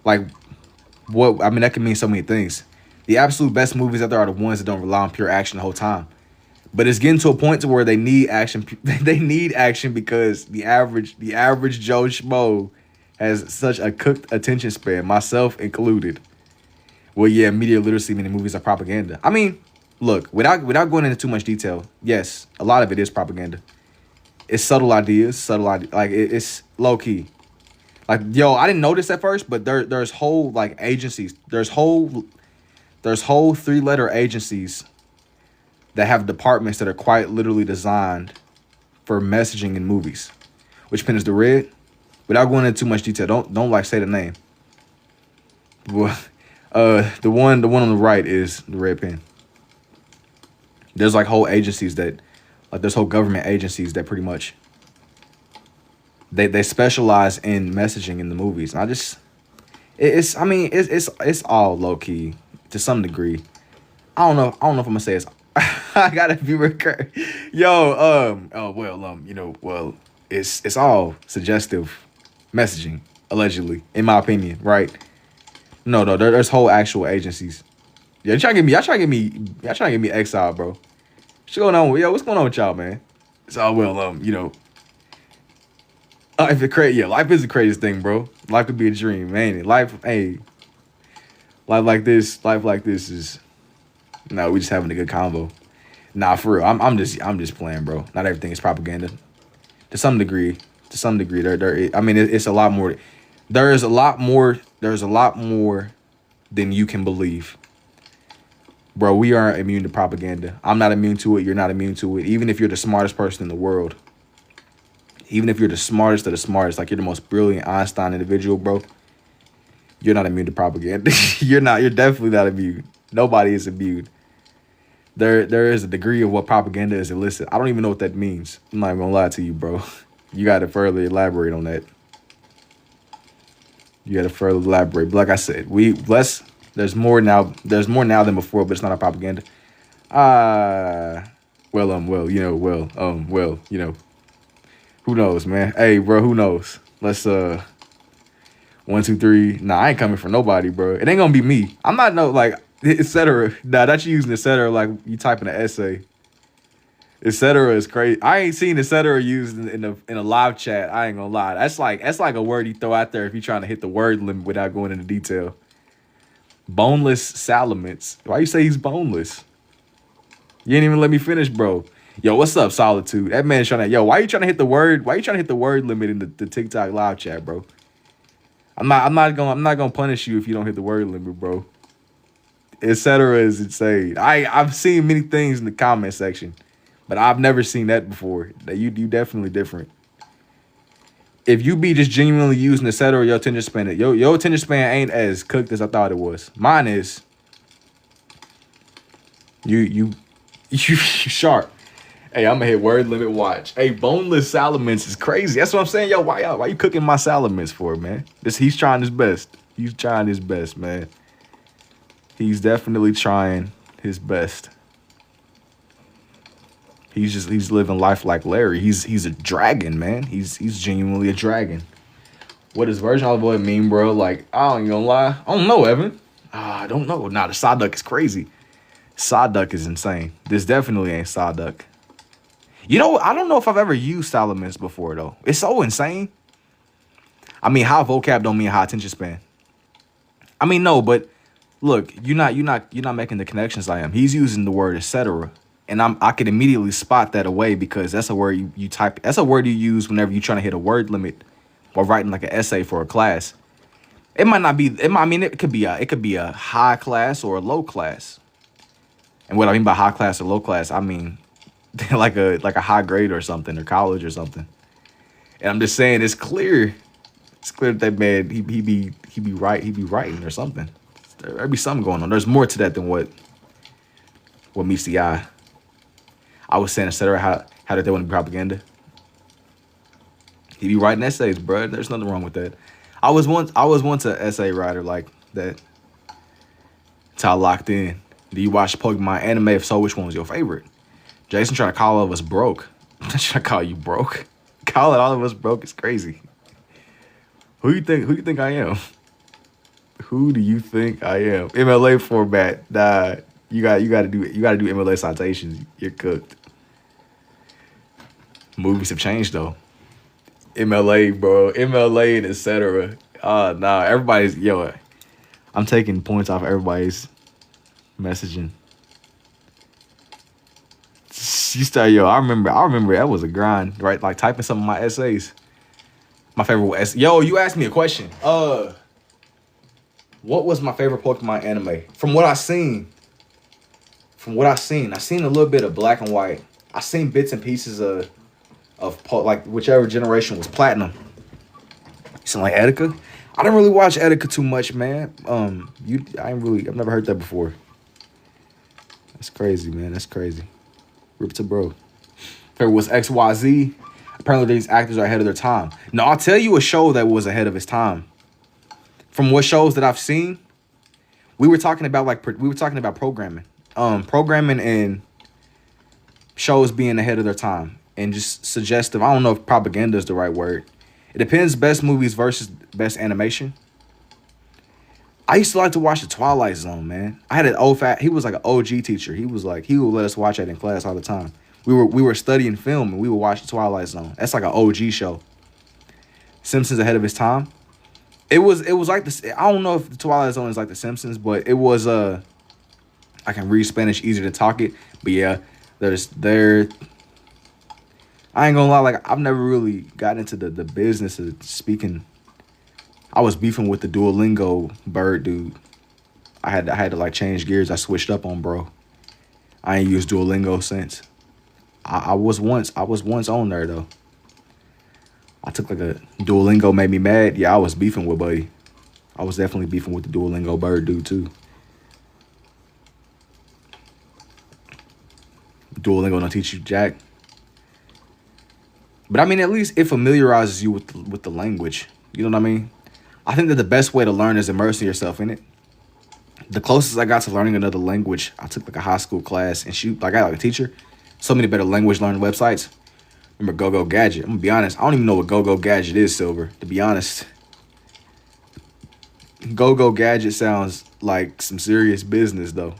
like what? I mean, that can mean so many things. The absolute best movies out there are the ones that don't rely on pure action the whole time. But it's getting to a point to where they need action. They need action because the average Joe Schmo has such a cooked attention span, myself included. Well, yeah, media literacy meaning movies are propaganda. I mean, look, without going into too much detail, yes, a lot of it is propaganda. It's subtle ideas, like it's low key. Like, yo, I didn't notice at first, but there's whole like agencies. There's whole 3-letter agencies that have departments that are quite literally designed for messaging in movies. Which pen is the red? Without going into too much detail, don't like say the name. Well, the one on the right is the red pen. There's like whole agencies that, like there's whole government agencies that pretty much they specialize in messaging in the movies. And I just it's all low key to some degree. I don't know if I'm gonna say it's I gotta be recurring. Yo, it's all suggestive messaging, allegedly, in my opinion, right? No, there's whole actual agencies. Yeah, y'all trying to get me exiled, bro. What's going on? Yo, what's going on with y'all, man? It's all life is the craziest thing, bro. Life could be a dream, man. Life like this is no, we just having a good convo. Nah, for real. I'm just playing, bro. Not everything is propaganda. To some degree, it's a lot more. There's a lot more than you can believe. Bro, we aren't immune to propaganda. I'm not immune to it. You're not immune to it. Even if you're the smartest person in the world. Even if you're the smartest of the smartest, like you're the most brilliant Einstein individual, bro. You're not immune to propaganda. You're definitely not immune. Nobody is immune. There is a degree of what propaganda is illicit. I don't even know what that means. I'm not even gonna lie to you, bro. You gotta further elaborate on that. But like I said, there's more now than before, but it's not a propaganda. Who knows, man? Hey, bro, who knows? Let's 1, 2, 3. Nah, I ain't coming for nobody, bro. It ain't gonna be me. I'm not etc. Nah, that's you using etc. like you typing an essay. Etc. is crazy. I ain't seen etc. used in a live chat. I ain't gonna lie. That's like a word you throw out there if you're trying to hit the word limit without going into detail. Boneless salamence. Why you say he's boneless? You ain't even let me finish, bro. Yo, what's up, Solitude? That man's trying to. Yo, why you trying to hit the word? Why you trying to hit the word limit in the TikTok live chat, bro? I'm not gonna punish you if you don't hit the word limit, bro. Etc. is insane. I've seen many things in the comment section, but I've never seen that before. That you definitely different. If you be just genuinely using etc. your attention span, your attention span ain't as cooked as I thought it was. Mine is. You sharp. Hey, I'm gonna hit word limit watch. Hey, boneless salamence is crazy. That's what I'm saying. Yo, why you cooking my salamence for, man? He's trying his best. He's trying his best, man. He's definitely trying his best. He's living life like Larry. He's a dragon, man. He's genuinely a dragon. What does virgin olive oil mean, bro? Like, I don't even gonna lie. I don't know, Evan. I don't know. Nah, the sod duck is crazy. Sod duck is insane. This definitely ain't sod duck. You know, I don't know if I've ever used salamence before though. It's so insane. I mean, high vocab don't mean high attention span. I mean, no, but look, you're not making the connections I am. He's using the word etc. And I could immediately spot that away because that's a word you type. That's a word you use whenever you're trying to hit a word limit or writing like an essay for a class. It might not be. It could be a high class or a low class. And what I mean by high class or low class, I mean like a high grade or something or college or something. And I'm just saying it's clear. It's clear that man he be writing or something. There be something going on. There's more to that than what meets the eye. I was saying, etc. How did they want to be propaganda? He be writing essays, bro. There's nothing wrong with that. I was once an essay writer like that. Until I locked in. Do you watch Pokemon anime? If so, which one was your favorite? Jason trying to call all of us broke. I'm not trying to call you broke. Calling all of us broke is crazy. Who you think I am? Who do you think I am? MLA format. Nah, you got to do MLA citations. You're cooked. Movies have changed though. MLA, bro. MLA and etc. Nah, everybody's I'm taking points off everybody's messaging. You start, I remember that was a grind, right? Like typing some of my essays. My favorite was yo. You asked me a question. What was my favorite Pokemon anime? From what I seen, I seen a little bit of Black and White. I seen bits and pieces of like whichever generation was Platinum. You seen like Etika? I didn't really watch Etika too much, man. I've never heard that before. That's crazy, man. That's crazy. Rip to bro. Favorite was XYZ. Apparently these actors are ahead of their time. Now I'll tell you a show that was ahead of its time. From what shows that I've seen, we were talking about programming. Programming and shows being ahead of their time and just suggestive. I don't know if propaganda is the right word. It depends. Best movies versus best animation. I used to like to watch the Twilight Zone, man. I had he was like an OG teacher. He would let us watch that in class all the time. We were studying film and we would watch the Twilight Zone. That's like an OG show. Simpsons ahead of its time. It was like this. I don't know if the Twilight Zone is like the Simpsons, but it was I can read Spanish easier than talk it. But yeah, I ain't gonna lie, like I've never really got into the business of speaking. I was beefing with the Duolingo bird dude. I had to like change gears. I switched up on bro. I ain't used Duolingo since. I was once on there though. I took like a Duolingo made me mad. Yeah, I was beefing with buddy. I was definitely beefing with the Duolingo bird dude too. Duolingo don't teach you jack. But I mean, at least it familiarizes you with the language. You know what I mean? I think that the best way to learn is immersing yourself in it. The closest I got to learning another language, I took like a high school class and I got like a teacher. So many better language learning websites. Remember GoGo Gadget? I'm gonna be honest. I don't even know what GoGo Gadget is, Silver. To be honest, GoGo Gadget sounds like some serious business though.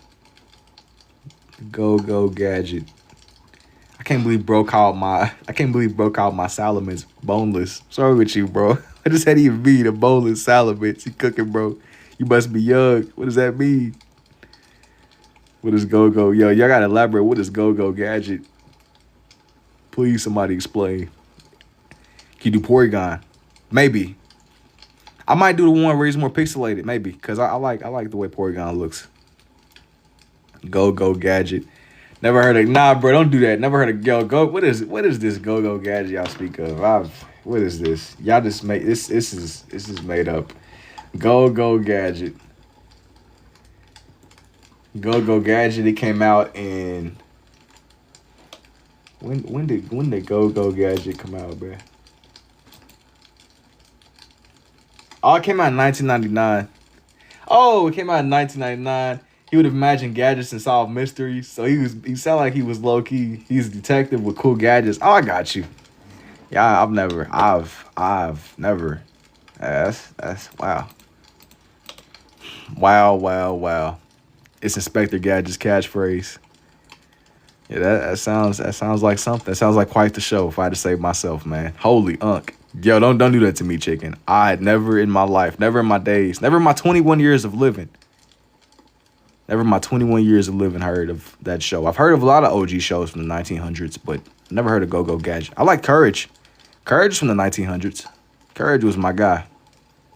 GoGo Gadget. I can't believe bro called my Salamence boneless. Sorry with you, bro. I just had to even be the boneless Salamence. You cooking, bro? You must be young. What does that mean? What is GoGo? Yo, y'all gotta elaborate. What is GoGo Gadget? Please, somebody explain. Can you do Porygon? Maybe. I might do the one where he's more pixelated. Maybe, cause I like the way Porygon looks. GoGo Gadget. Never heard of. Nah, bro, don't do that. Never heard of go. What is this GoGo Gadget y'all speak of? What is this? Y'all just made this. This is made up. GoGo Gadget. GoGo Gadget. It came out in. When did GoGo Gadget come out, bro? Oh, it came out in 1999. Oh, it came out in 1999. He would imagine gadgets and solve mysteries. So he sounded like he was low key. He's a detective with cool gadgets. Oh, I got you. Yeah, I've never. That's wow. Wow. It's Inspector Gadget's catchphrase. Yeah, that sounds like something. That sounds like quite the show, if I had to say myself, man. Holy unk. Yo, don't do that to me, chicken. I had never in my life, never in my days, never in my 21 years of living. Never in my 21 years of living heard of that show. I've heard of a lot of OG shows from the 1900s, but never heard of GoGo Gadget. I like Courage. Courage is from the 1900s. Courage was my guy.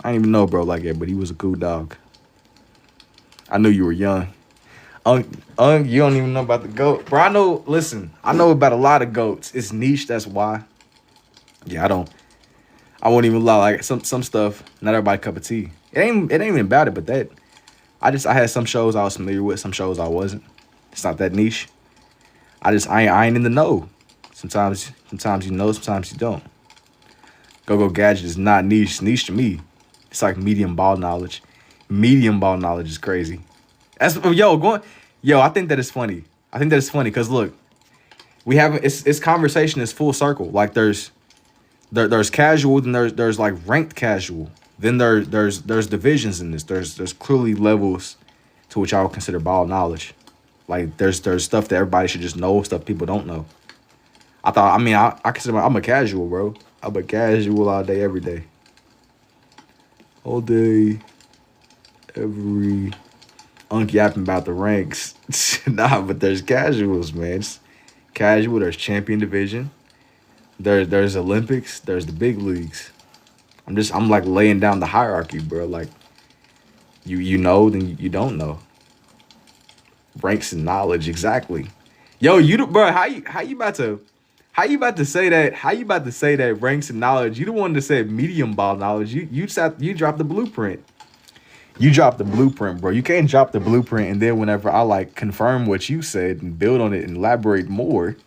I didn't even know bro like that, but he was a cool dog. I knew you were young. You don't even know about the goat. Bro, I know about a lot of goats. It's niche, that's why. Yeah, I won't even lie. Like some stuff, not everybody cup of tea. It ain't even about it, but that I had some shows I was familiar with, some shows I wasn't. It's not that niche. I ain't in the know. Sometimes you know, sometimes you don't. GoGo Gadget is not niche. It's niche to me. It's like medium ball knowledge. Medium ball knowledge is crazy. I think that is funny. I think that is funny because look, we have it's conversation is full circle. Like there's casual, then there's like ranked casual. Then there's divisions in this. There's clearly levels to which I would consider ball knowledge. Like there's stuff that everybody should just know, stuff people don't know. I consider I'm a casual, bro. I'm a casual all day, every day. All day, every yapping about the ranks. Nah, but there's casuals, man. It's casual, there's champion division. There's Olympics, there's the big leagues. I'm like laying down the hierarchy, bro. Like you know, then you don't know. Ranks and knowledge, exactly. Yo, bro, how you about to say that? How you about to say that ranks and knowledge? You the one that said medium ball knowledge. You dropped the blueprint. You dropped the blueprint, bro. You can't drop the blueprint and then whenever I like confirm what you said and build on it and elaborate more,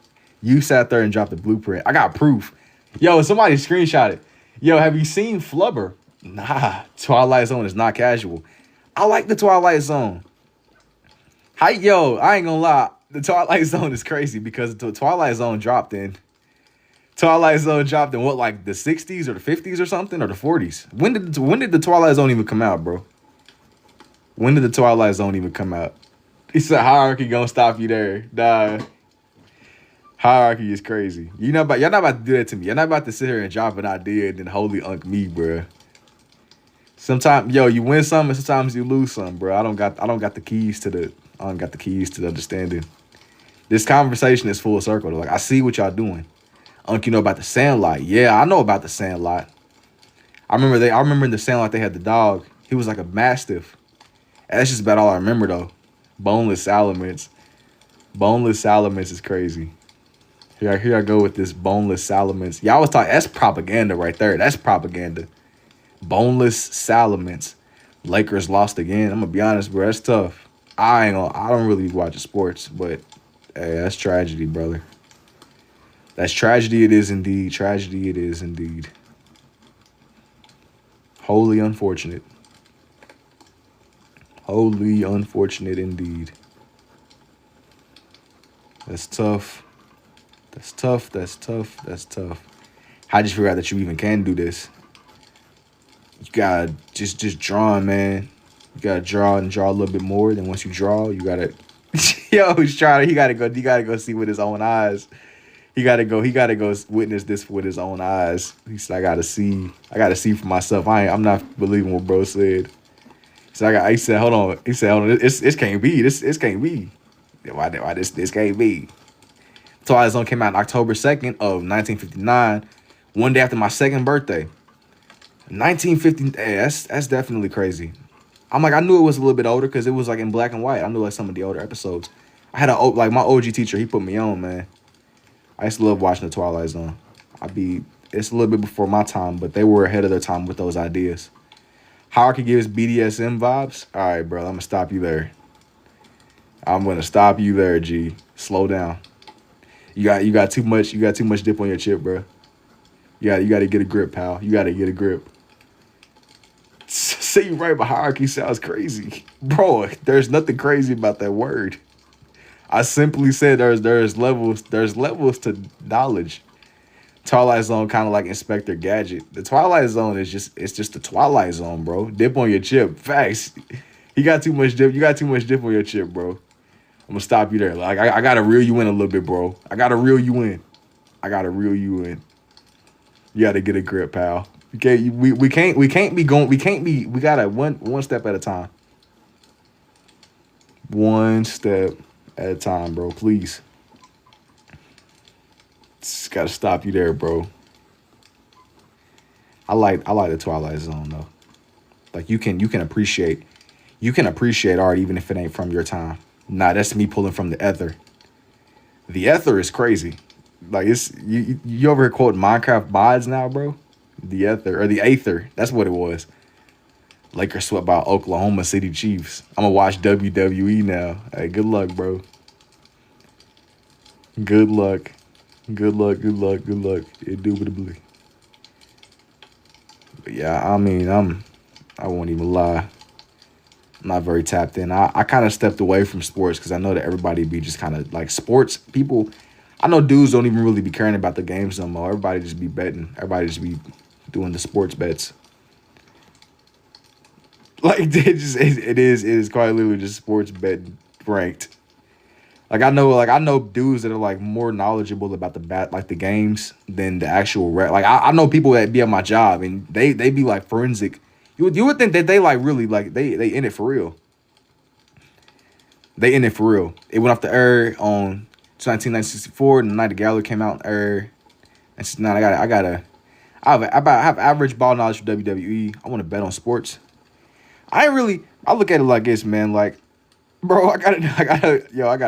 you sat there and dropped the blueprint. I got proof. Yo, somebody screenshot it. Yo, have you seen Flubber? Nah, Twilight Zone is not casual. I like the Twilight Zone. Yo, I ain't gonna lie. The Twilight Zone is crazy because the Twilight Zone dropped in. Twilight Zone dropped in what, like the 60s or the 50s or something, or the 40s? When did the Twilight Zone even come out, bro? When did the Twilight Zone even come out? He said hierarchy gonna stop you there. Nah. Hierarchy is crazy. Y'all not about to do that to me. You're not about to sit here and drop an idea and then wholly unk me, bro. Sometimes, yo, you win some and sometimes you lose some, bro. I don't got the keys to the understanding. This conversation is full circle. Like, I see what y'all doing. Unk, you know about the Sandlot. Yeah, I know about the Sandlot. I remember in the Sandlot they had the dog. He was like a mastiff. And that's just about all I remember though. Boneless salamence. Boneless salamence is crazy. Here I go with this boneless salamence. Y'all was talking, that's propaganda right there. That's propaganda. Boneless salamence. Lakers lost again. I'm gonna be honest, bro. That's tough. I don't really watch sports, but hey, that's tragedy, brother. That's tragedy. It is indeed. Tragedy. It is indeed. Wholly unfortunate. Wholly unfortunate indeed. That's tough. That's tough. That's tough. That's tough. How'd you figure out that you even can do this? You gotta just drawing, man. You gotta draw and draw a little bit more. Then once you draw, you gotta yo, he gotta go see with his own eyes. He gotta go witness this with his own eyes. He said, I gotta see for myself. I'm not believing what bro said. So he said, hold on. This can't be. This can't be. Why this can't be? Twilight Zone came out on October 2nd of 1959, one day after my second birthday. 1950, hey, that's definitely crazy. I'm like, I knew it was a little bit older because it was like in black and white. I knew like some of the older episodes. I had like my OG teacher, he put me on, man. I used to love watching the Twilight Zone. It's a little bit before my time, but they were ahead of their time with those ideas. Hierarchy gives BDSM vibes. All right, bro, I'm gonna stop you there. I'm gonna stop you there, G. Slow down. You got too much dip on your chip, bro. You got to get a grip, pal. You got to get a grip. See, right, but hierarchy sounds crazy, bro. There's nothing crazy about that word. I simply said there's levels to knowledge. Twilight Zone kind of like Inspector Gadget. The Twilight Zone is just the Twilight Zone, bro. Dip on your chip. Facts. You got too much dip. You got too much dip on your chip, bro. I'm gonna stop you there. Like I gotta reel you in a little bit, bro. I gotta reel you in. You gotta get a grip, pal. We gotta one step at a time. One step at a time, bro. Please. Just gotta stop you there, bro. I like the Twilight Zone though. Like you can appreciate art even if it ain't from your time. Nah, that's me pulling from the ether. The ether is crazy. Like it's you over here quoting Minecraft mods now, bro. The ether or the aether. That's what it was. Lakers swept by Oklahoma City Chiefs. I'm gonna watch WWE now. Hey, good luck, bro. Good luck. Indubitably. But yeah, I mean, I won't even lie. I'm not very tapped in. I kind of stepped away from sports because I know that everybody be just kind of like sports people. I know dudes don't even really be caring about the games no more. Everybody just be betting. Everybody just be doing the sports bets. Like it is quite literally just sports betting ranked. I know dudes that are like more knowledgeable about the games than the actual I know people that be at my job and they be like forensic. You would think that they like really like they in it for real. They in it for real. It went off the air on 1964. The night the Gallery came out on air. And now I I have average ball knowledge for WWE. I want to bet on sports. I look at it like this, man. Like, bro, I got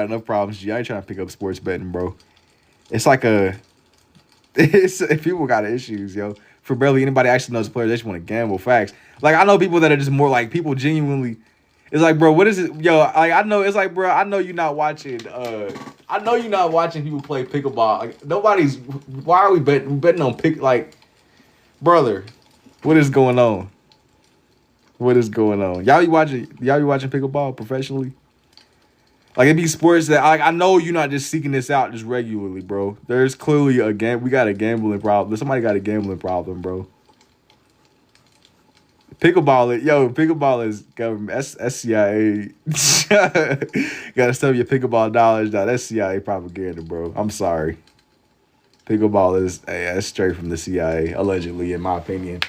enough problems. G. I ain't trying to pick up sports betting, bro. It's like it's people got issues, yo. For barely anybody actually knows the player, they just want to gamble. Facts. Like, I know people that are just more like people genuinely. It's like, bro, what is it, yo? Like, I know it's like, bro, I know you're not watching. I know you're not watching people play pickleball. Like, nobody's. Why are we betting on pick? Like, brother, what is going on? What is going on? Y'all be watching pickleball professionally? Like, it be sports that I know you're not just seeking this out just regularly, bro. There's clearly we got a gambling problem. Somebody got a gambling problem, bro. Pickleball is government. That's CIA. Gotta stuff your pickleball knowledge. Now that's CIA propaganda, bro. I'm sorry. Pickleball is that's straight from the CIA, allegedly, in my opinion.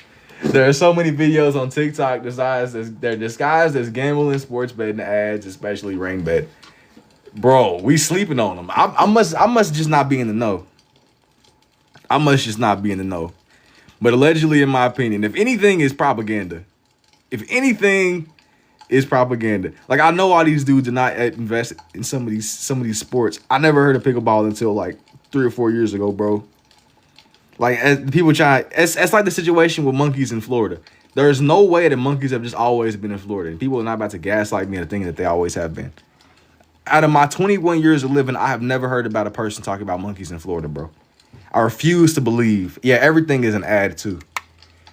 There are so many videos on TikTok disguised as gambling, sports betting ads, especially ring bet. Bro, we sleeping on them. I must just not be in the know. I must just not be in the know. But allegedly, in my opinion, if anything is propaganda. If anything is propaganda. Like, I know all these dudes do not invest in some of these sports. I never heard of pickleball until like 3 or 4 years ago, bro. Like, it's like the situation with monkeys in Florida. There's no way that monkeys have just always been in Florida. And people are not about to gaslight me into thinking that they always have been. Out of my 21 years of living, I have never heard about a person talking about monkeys in Florida, bro. I refuse to believe. Yeah, everything is an ad, too.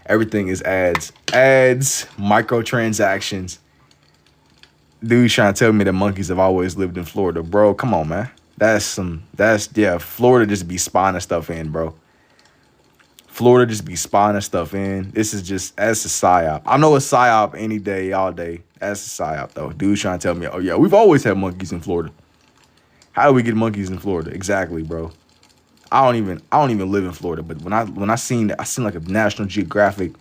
Everything is ads. Ads, microtransactions. Dude's trying to tell me that monkeys have always lived in Florida. Bro, come on, man. Florida just be spawning stuff in, bro. Florida just be spawning stuff in. That's a psyop. I know a psyop any day, all day. That's a psyop, though. Dude's trying to tell me, oh, yeah, we've always had monkeys in Florida. How do we get monkeys in Florida? Exactly, bro. I don't even live in Florida, but when I seen like a National Geographic,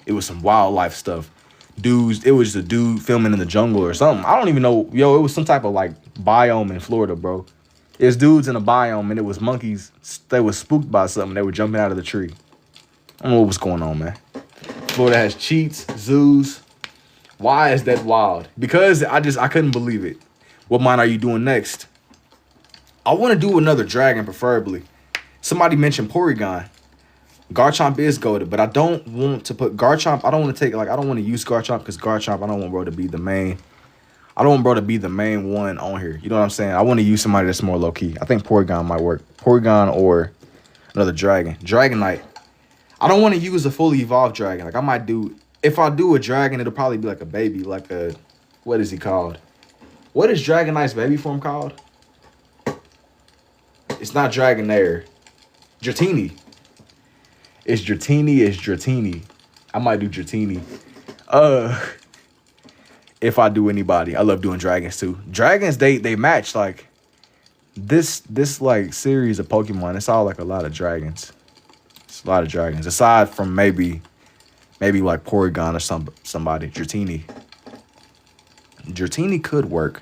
it was some wildlife stuff. Dudes, it was just a dude filming in the jungle or something. I don't even know. Yo, it was some type of like biome in Florida, bro. There's dudes in a biome and it was monkeys. They were spooked by something. They were jumping out of the tree. I don't know what was going on, man. Florida has cheats, zoos. Why is that wild? Because I couldn't believe it. What mine are you doing next? I want to do another dragon, preferably. Somebody mentioned Porygon. Garchomp is goated, but I don't want to put Garchomp. I don't want to I don't want to use Garchomp because Garchomp, I don't want bro to be the main. I don't want bro to be the main one on here. You know what I'm saying? I want to use somebody that's more low key. I think Porygon might work. Porygon or another dragon. Dragonite. I don't want to use a fully evolved dragon. Like, I might do, if I do a dragon, it'll probably be like a baby, like a, what is he called? What is Dragonite's baby form called? It's not Dragonair. Dratini. It's Dratini. I might do Dratini. If I do anybody. I love doing dragons too. Dragons, they match like this like series of Pokemon. It's all like a lot of dragons. It's a lot of dragons. Aside from maybe like Porygon or somebody. Dratini. Dratini could work.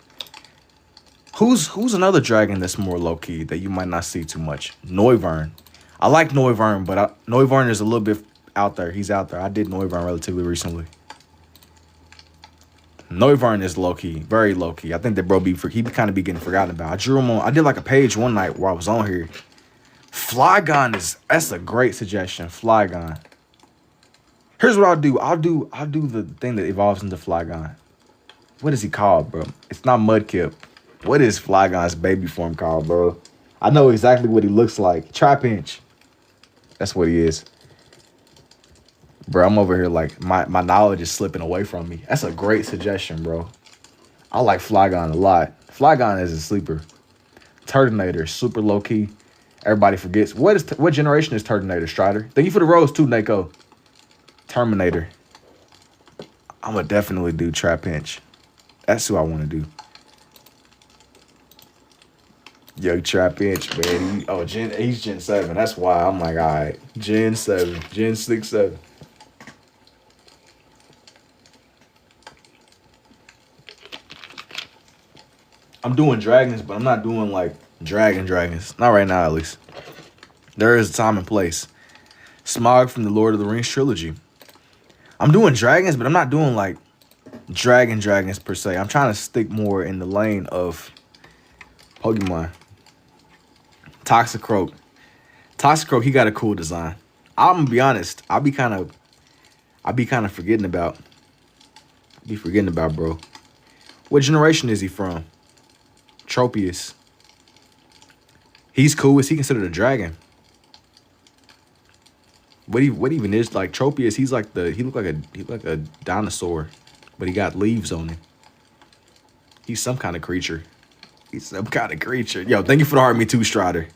Who's another dragon that's more low-key that you might not see too much? Noivern. I like Noivern, but Noivern is a little bit out there. He's out there. I did Noivern relatively recently. Noivern is low-key, very low-key. I think that bro he kind of be getting forgotten about. I drew him on. I did like a page one night where I was on here. Flygon that's a great suggestion. Flygon. Here's what I'll do. I'll do the thing that evolves into Flygon. What is he called, bro? It's not Mudkip. What is Flygon's baby form called, bro? I know exactly what he looks like. Trapinch. That's what he is. Bro, I'm over here like my knowledge is slipping away from me. That's a great suggestion, bro. I like Flygon a lot. Flygon is a sleeper. Turtonator, super low key. Everybody forgets. What generation is Turtonator, Strider? Thank you for the rose too, Nako. Terminator. I'm gonna definitely do Trapinch. That's who I want to do. Yo, Trapinch, man. He's Gen 7. That's why I'm like, all right. Gen 7. Gen 6, 7. I'm doing dragons, but I'm not doing like dragons. Not right now, at least. There is a time and place. Smog from the Lord of the Rings trilogy. I'm doing dragons, but I'm not doing like dragons per se. I'm trying to stick more in the lane of Pokemon. Toxicroak. Toxicroak, he got a cool design. I'm gonna be honest. I'll be kind of forgetting about. Bro. What generation is he from? Tropius. He's cool. Is he considered a dragon? What even is like Tropius? He look like a dinosaur, but he got leaves on him. He's some kind of creature. Yo, thank you for the Heart Me Too, Strider.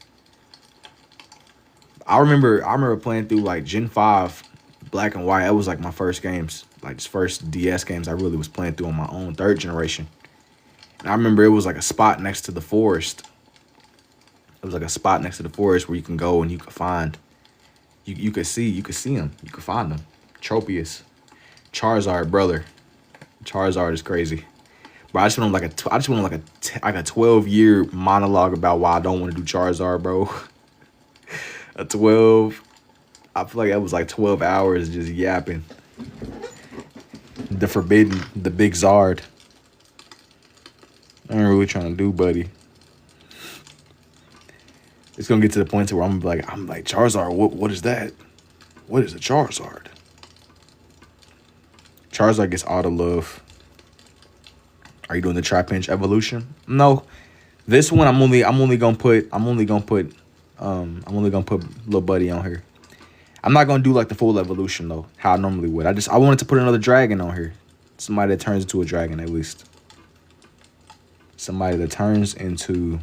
I remember playing through like Gen 5 Black and White. That was like my first games, like first DS games I really was playing through on my own, third generation. And I remember it was like a spot next to the forest. It was like a spot next to the forest where you can go and you can find. You could see him. You could find him. Tropius. Charizard, brother. Charizard is crazy. Bro, I just went on like a 12-year monologue about why I don't want to do Charizard, bro. I feel like that was like 12 hours just yapping. The big Zard. I ain't really trying to do, buddy. It's gonna get to the point where I'm like Charizard. What is that? What is a Charizard? Charizard gets auto love. Are you doing the Trapinch evolution? No. This one I'm only gonna put little buddy on here. I'm not gonna do like the full evolution though, how I normally would. I wanted to put another dragon on here. Somebody that turns into a dragon at least. Somebody that turns into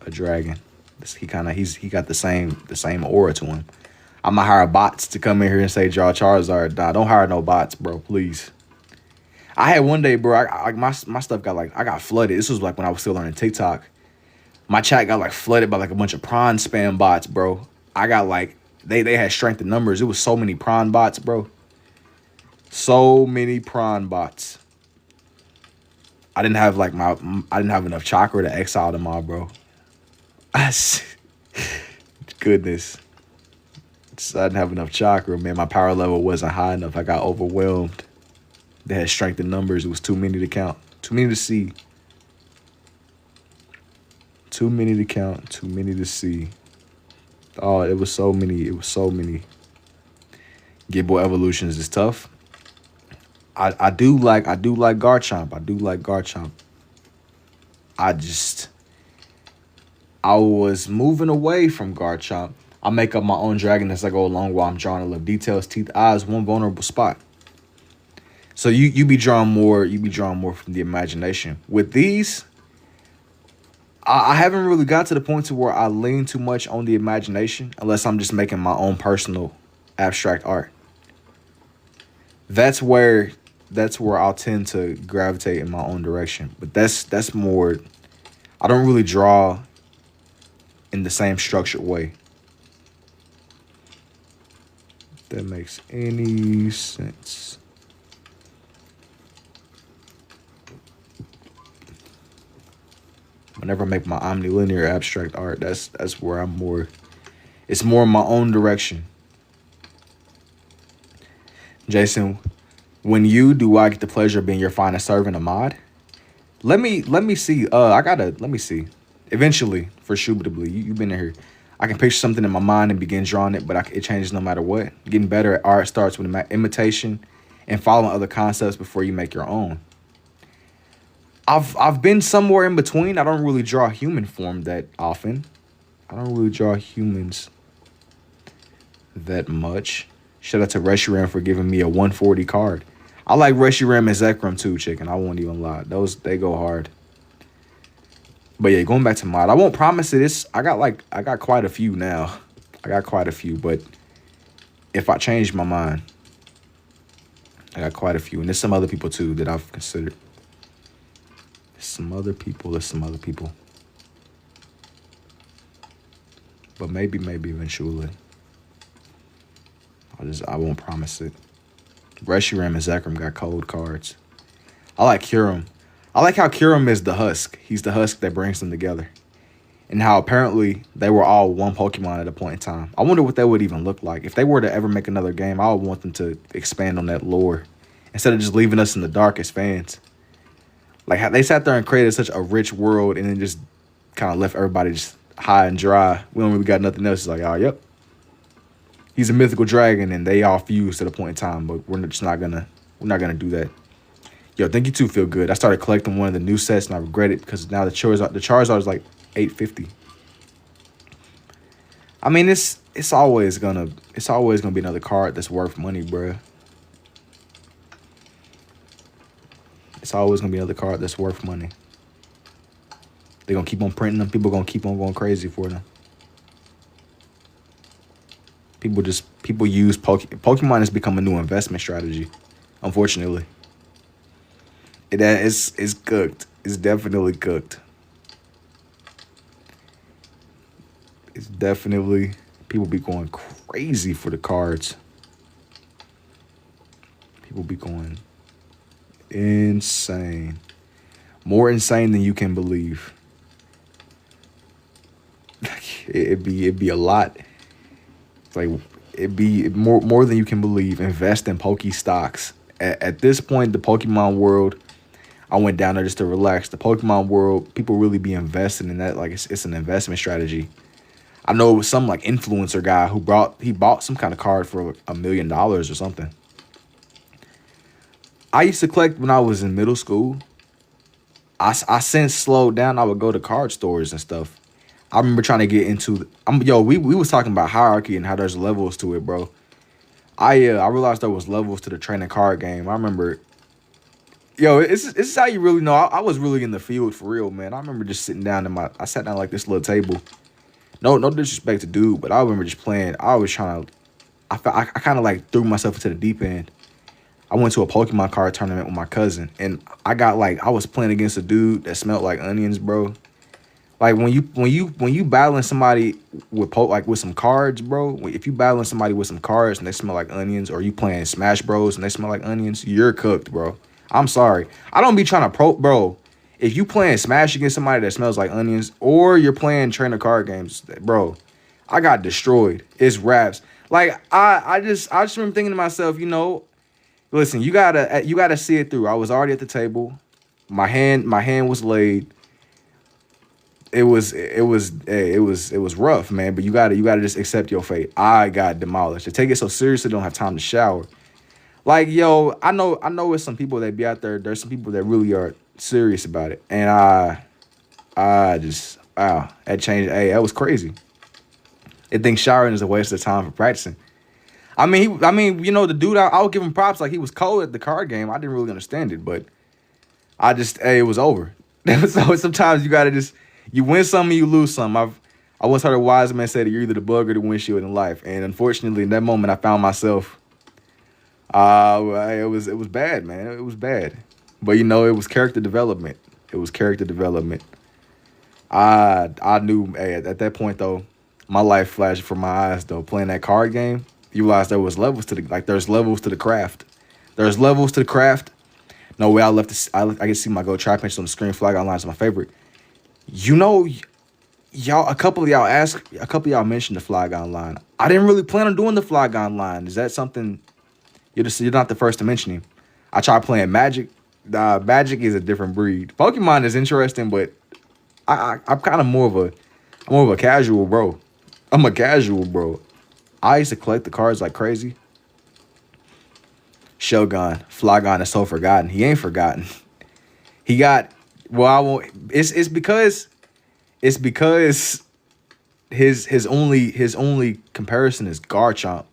a dragon. He got the same aura to him. I'm gonna hire bots to come in here and say draw Charizard. Nah, don't hire no bots, bro. Please. I had one day, bro. My stuff got I got flooded. This was like when I was still learning TikTok. My chat got like flooded by like a bunch of prawn spam bots, bro. I got like they had strength in numbers. It was so many prawn bots, bro. So many prawn bots. I didn't have enough chakra to exile them all, bro. Goodness. I didn't have enough chakra, man. My power level wasn't high enough. I got overwhelmed. They had strength in numbers. It was too many to count. Too many to see. Too many to count. Too many to see. Oh, it was so many. It was so many. Gibble evolutions is tough. I do like Garchomp. I do like Garchomp. I was moving away from Garchomp. I make up my own dragon as I go along while I'm drawing a little details, teeth, eyes, one vulnerable spot. So you be drawing more from the imagination. With these, I haven't really got to the point to where I lean too much on the imagination unless I'm just making my own personal abstract art. That's where I'll tend to gravitate in my own direction. But that's more, I don't really draw in the same structured way. If that makes any sense. Whenever I make my omnilinear abstract art, that's where I'm more, it's more in my own direction. Jason, when you do I get the pleasure of being your finest servant, a mod? Let me see. Let me see. Eventually, for Shubitably, you've been in here. I can picture something in my mind and begin drawing it, but it changes no matter what. Getting better at art starts with imitation and following other concepts before you make your own. I've been somewhere in between. I don't really draw human form that often. I don't really draw humans that much. Shout out to Reshiram for giving me a 140 card. I like Reshiram and Zekrom too, chicken. I won't even lie. They go hard. But yeah, going back to mod, I won't promise it. I got quite a few now. I got quite a few, but if I change my mind, I got quite a few. And there's some other people too that I've considered. There's some other people. But maybe eventually. I won't promise it. Reshiram and Zekrom got cold cards. I like Kyurem. I like how Kyurem is the husk. He's the husk that brings them together. and how apparently they were all one Pokemon at a point in time. I wonder what that would even look like. If they were to ever make another game, I would want them to expand on that lore instead of just leaving us in the dark as fans. Like how they sat there and created such a rich world and then just kind of left everybody just high and dry. We don't really got nothing else. It's like, oh, yep. He's a mythical dragon and they all fused at a point in time, but we're not gonna do that. Yo, thank you too, Feel Good. I started collecting one of the new sets and I regret it because now the Charizard is like $850. I mean, it's always gonna be another card that's worth money, bruh. It's always gonna be another card that's worth money. They're gonna keep on printing them. People gonna keep on going crazy for them. People use Pokemon has become a new investment strategy, unfortunately. It's cooked. It's definitely cooked. It's definitely, people be going crazy for the cards. People be going insane. More insane than you can believe. It'd be a lot. It's like it'd be more than you can believe. Invest in Poke stocks. At this point, the Pokemon world, I went down there just to relax. The Pokemon world, people really be investing in that. Like it's an investment strategy. I know it was some like influencer guy who bought some kind of card for $1 million or something. I used to collect when I was in middle school. I since slowed down. I would go to card stores and stuff. I remember trying to get into we was talking about hierarchy and how there's levels to it, bro. I realized there was levels to the trading card game. I remember, this is how you really know. I was really in the field for real, man. I remember just sitting down I sat down like this little table. No disrespect to dude, but I remember just playing. I kind of like threw myself into the deep end. I went to a Pokemon card tournament with my cousin, and I was playing against a dude that smelled like onions, bro. Like when you battling somebody with some cards, bro. If you battling somebody with some cards and they smell like onions, or you playing Smash Bros and they smell like onions, you're cooked, bro. I'm sorry. I don't be trying to bro. If you playing Smash against somebody that smells like onions, or you're playing trainer card games, bro, I got destroyed. It's raps. Like I just remember thinking to myself, listen, you gotta see it through. I was already at the table. My hand was laid. It was rough, man. But you gotta just accept your fate. I got demolished. To take it so seriously, don't have time to shower. Like, I know it's some people that be out there. There's some people that really are serious about it, and I just that changed. Hey, that was crazy. They think showering is a waste of time for practicing. I mean, the dude, I'll give him props. Like, he was cold at the card game. I didn't really understand it, but it was over. So sometimes you gotta you win some, you lose some. I once heard a wise man say that you're either the bug or the windshield in life, and unfortunately, in that moment, I found myself. It was bad, man. It was bad, but it was character development. It was character development. I knew, hey, at that point though, my life flashed before my eyes though. Playing that card game, you realize there was levels to there's levels to the craft. There's levels to the craft. No way I can see my Go Try Pinch on the screen. Flag Online is my favorite. Y'all, a couple of y'all mentioned the Flag Online. I didn't really plan on doing the Flag Online. Is that something? You're not the first to mention him. I tried playing Magic. Magic is a different breed. Pokemon is interesting, but I'm kind of more of a casual bro. I'm a casual bro. I used to collect the cards like crazy. Shogun, Flygon is so forgotten. He ain't forgotten. He got I won't. It's because his only comparison is Garchomp.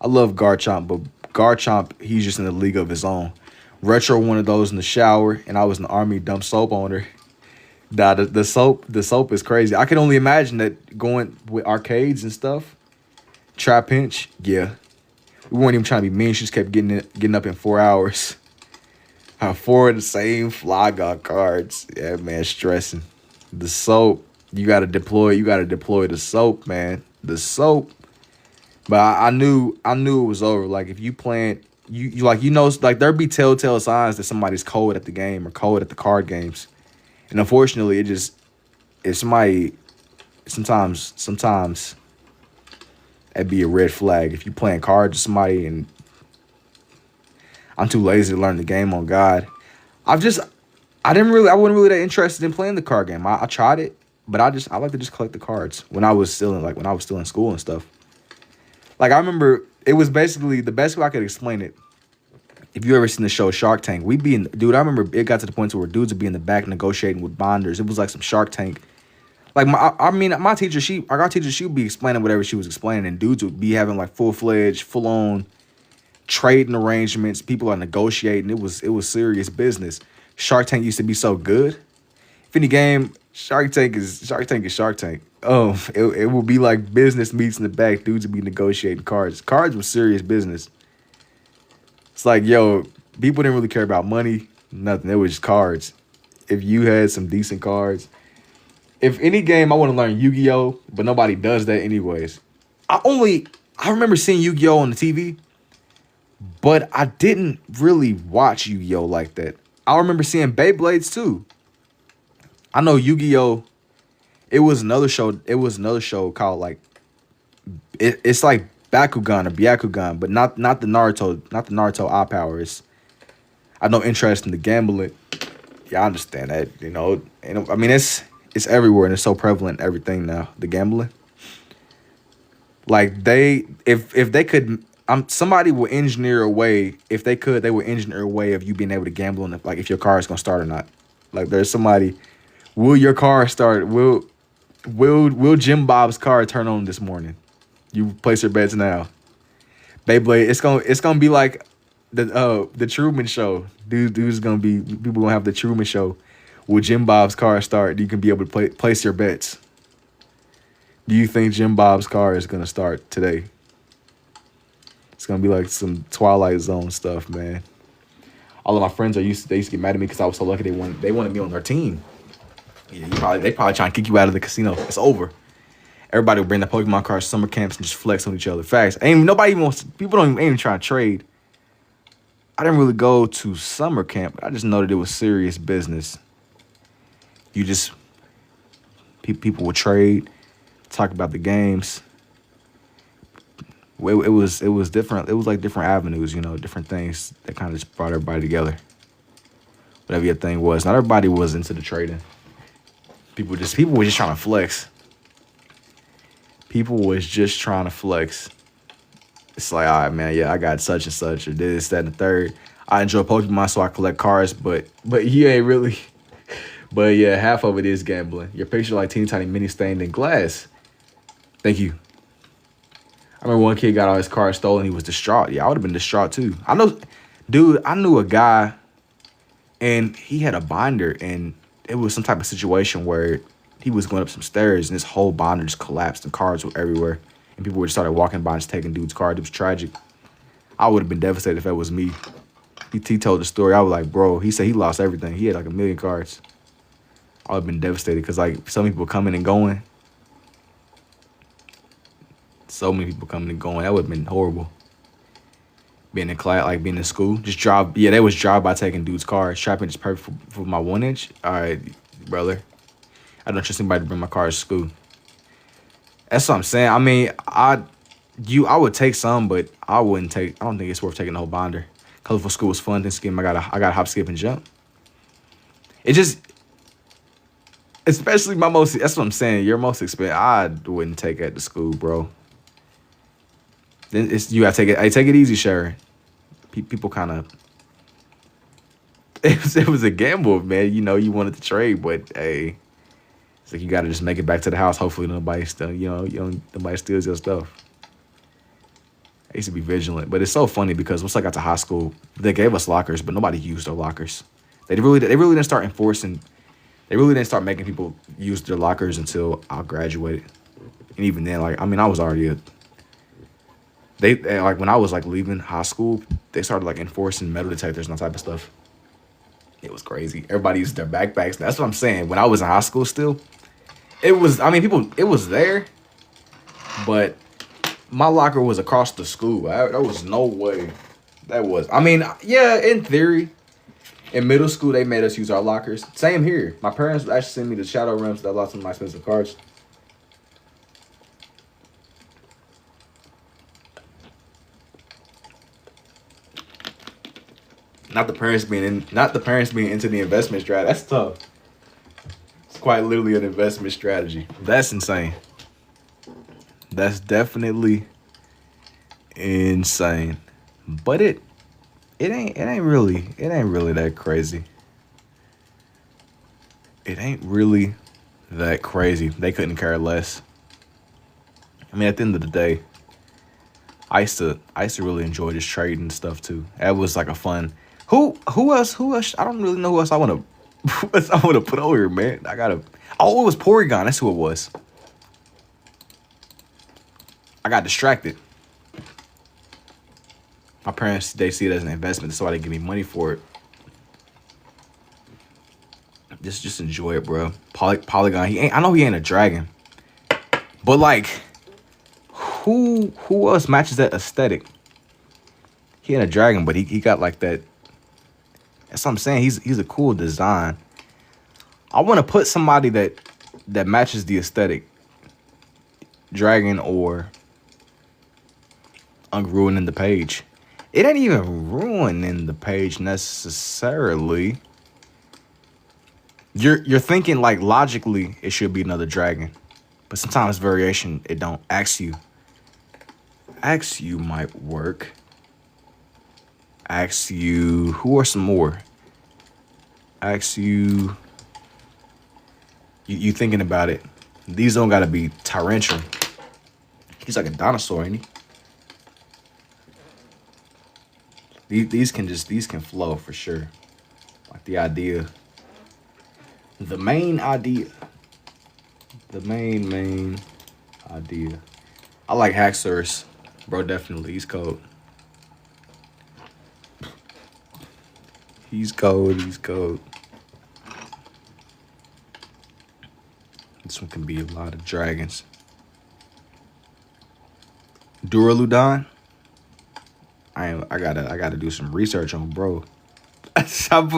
I love Garchomp, but Garchomp, he's just in a league of his own. Retro one of those in the shower, and I was in the army dump soap on her. Nah, the soap is crazy. I can only imagine that going with arcades and stuff. Trap Pinch, yeah. We weren't even trying to be mean. She just kept getting up in 4 hours. 4 of the same Flygon cards. Yeah, man, stressing. The soap, you gotta deploy the soap, man. The soap. But I knew it was over. Like, if you playing, there'd be telltale signs that somebody's cold at the game or cold at the card games. And unfortunately, if somebody sometimes that'd be a red flag if you playing cards with somebody. And I'm too lazy to learn the game on God. I wasn't really that interested in playing the card game. I tried it, but I like to just collect the cards when I was still in school and stuff. Like I remember it was basically the best way I could explain it. If you ever seen the show Shark Tank, dude, I remember it got to the point where dudes would be in the back negotiating with bonders. It was like some Shark Tank. Like my teacher, our teacher, she would be explaining whatever she was explaining, and dudes would be having like full on trading arrangements. People are negotiating. It was serious business. Shark Tank used to be so good. If any game, Shark Tank is Shark Tank. It will be like business meets in the back. Dudes would be negotiating cards. Cards was serious business. It's like, yo, people didn't really care about money, nothing. It was just cards. If you had some decent cards. If any game, I want to learn Yu-Gi-Oh, but nobody does that anyways. I remember seeing Yu-Gi-Oh on the TV, but I didn't really watch Yu-Gi-Oh like that. I remember seeing Beyblades too. I know Yu-Gi-Oh, it was another show called like it's like Bakugan or Byakugan, but not the Naruto eye powers. I have no interest in the gambling. Yeah, I understand that, And I mean it's everywhere and it's so prevalent in everything now, the gambling. Like if they could somebody will engineer a way, if they could, they would engineer a way of you being able to gamble on like if your car is gonna start or not. Like there's somebody, will your car start? Will Jim Bob's car turn on this morning? You place your bets now. Beyblade, it's gonna be like the Truman Show. Dude's gonna be, people gonna have the Truman Show. Will Jim Bob's car start? You can be able to place your bets. Do you think Jim Bob's car is gonna start today? It's gonna be like some Twilight Zone stuff, man. All of my friends used to get mad at me because I was so lucky they wanted me on their team. Yeah, they probably trying to kick you out of the casino. It's over. Everybody will bring the Pokemon cards to summer camps and just flex on each other. Facts. People don't even try to trade. I didn't really go to summer camp, but I just know that it was serious business. People would trade, talk about the games. It was different. It was like different avenues, different things that kind of just brought everybody together. Whatever your thing was. Not everybody was into the trading. People were just trying to flex. People was just trying to flex. It's like, all right, man, yeah, I got such and such, or this, that, and the third. I enjoy Pokemon, so I collect cards, but you ain't really. But yeah, half of it is gambling. Your picture like teeny tiny mini stained in glass. Thank you. I remember one kid got all his cards stolen. He was distraught. Yeah, I would have been distraught too. I knew a guy, and he had a binder, and it was some type of situation where he was going up some stairs, and his whole binder just collapsed, and cards were everywhere, and people just started walking by and just taking dude's cards. It was tragic. I would have been devastated if that was me. He told the story. I was like, bro. He said he lost everything. He had like 1 million cards. I would have been devastated because like some people coming and going. So many people coming and going. That would have been horrible. Being in class, like being in school, they was drive-by taking dudes' cars. Trapping is perfect for my 1 inch. All right, brother. I don't trust anybody to bring my car to school. That's what I'm saying. I mean, I would take some, but I don't think it's worth taking the whole binder. Colorful school was fun. This game, I got hop, skip, and jump. It just, especially that's what I'm saying. Your most expensive, I wouldn't take it to school, bro. Then you gotta take it. Hey, take it easy, Sharon. People kind of. It was a gamble, man. You wanted to trade, but hey, it's like you gotta just make it back to the house. Hopefully, nobody nobody steals your stuff. I used to be vigilant, but it's so funny because once I got to high school, they gave us lockers, but nobody used their lockers. They really didn't start enforcing. They really didn't start making people use their lockers until I graduated, and even then, I was already when I was leaving high school, they started enforcing metal detectors and that type of stuff. It was crazy. Everybody used their backpacks. That's what I'm saying. When I was in high school still, it was there, but my locker was across the school. There was no way that was. Yeah, in theory, in middle school, they made us use our lockers. Same here. My parents actually sent me to Shadow Realms that I lost some of my expensive cards. Not the parents being into the investment strategy. That's tough. It's quite literally an investment strategy. That's insane. That's definitely insane. But it ain't really that crazy. It ain't really that crazy. They couldn't care less. I mean, at the end of the day, I used to really enjoy this trading stuff too. That was like a fun. Who else? I don't really know who else I want to put over here, man. Oh, it was Porygon. That's who it was. I got distracted. My parents, they see it as an investment. That's why they give me money for it. Just enjoy it, bro. Polygon. I know he ain't a dragon, but like, who else matches that aesthetic? He ain't a dragon, but he got like that. That's what I'm saying. He's a cool design. I want to put somebody that matches the aesthetic. Dragon or ruining the page. It ain't even ruining the page necessarily. You're thinking like logically it should be another dragon, but sometimes variation it don't. Axe you might work. Axe you. Who are some more? Axe you. You thinking about it? These don't gotta be torrential. He's like a dinosaur, ain't he? These can flow for sure. Like the idea. The main idea. The main idea. I like Haxorus. Bro, definitely. He's cold. He's cold. This one can be a lot of dragons. Duraludon. I gotta do some research on bro. I'm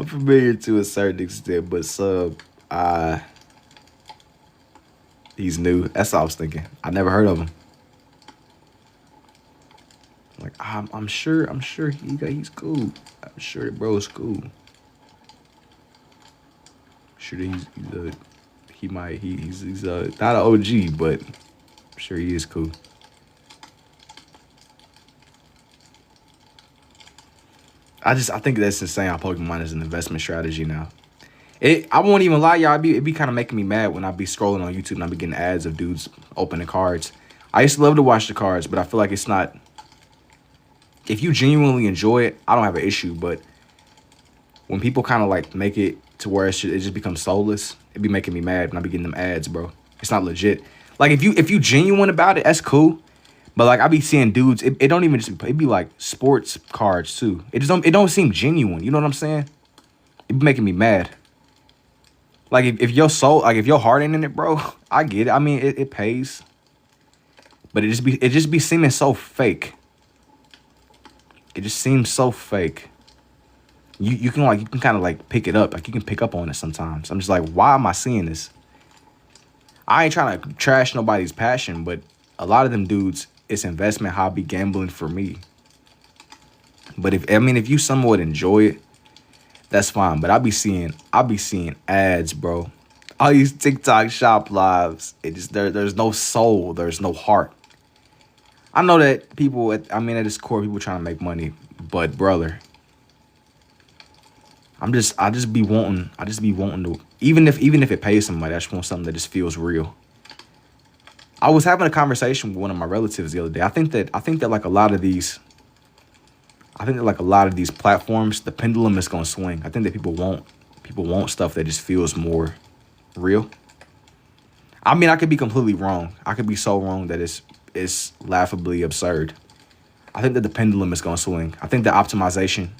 familiar to a certain extent, but he's new. That's all I was thinking. I never heard of him. Like I'm sure he's cool. I'm sure that bro's cool. I'm sure that he's not an OG, but I'm sure he is cool. I think that's insane how Pokemon is an investment strategy now. I won't even lie, y'all. It'd be kind of making me mad when I be scrolling on YouTube and I be getting ads of dudes opening cards. I used to love to watch the cards, but I feel like it's not. If you genuinely enjoy it, I don't have an issue. But when people kind of like make it to where it just becomes soulless, it be making me mad when I be getting them ads, bro. It's not legit. Like if you genuine about it, that's cool. But like I be seeing dudes, it don't even just it be like sports cards too. It don't seem genuine. You know what I'm saying? It be making me mad. Like if your soul, like if your heart ain't in it, bro, I get it. I mean it pays. But it just be seeming so fake. It just seems so fake. You can kind of like pick it up. Like you can pick up on it sometimes. I'm just like, why am I seeing this? I ain't trying to trash nobody's passion, but a lot of them dudes, it's investment, hobby, gambling for me. But if you somewhat enjoy it, that's fine. But I be seeing ads, bro. All these TikTok shop lives. There's no soul. There's no heart. I know that people at its core, people trying to make money. But brother, I just be wanting to, even if it pays somebody, I just want something that just feels real. I was having a conversation with one of my relatives the other day. I think that like a lot of these platforms, the pendulum is gonna swing. I think that people want stuff that just feels more real. I mean, I could be completely wrong. I could be so wrong that it's laughably absurd. I think that the pendulum is gonna swing. I think the optimization,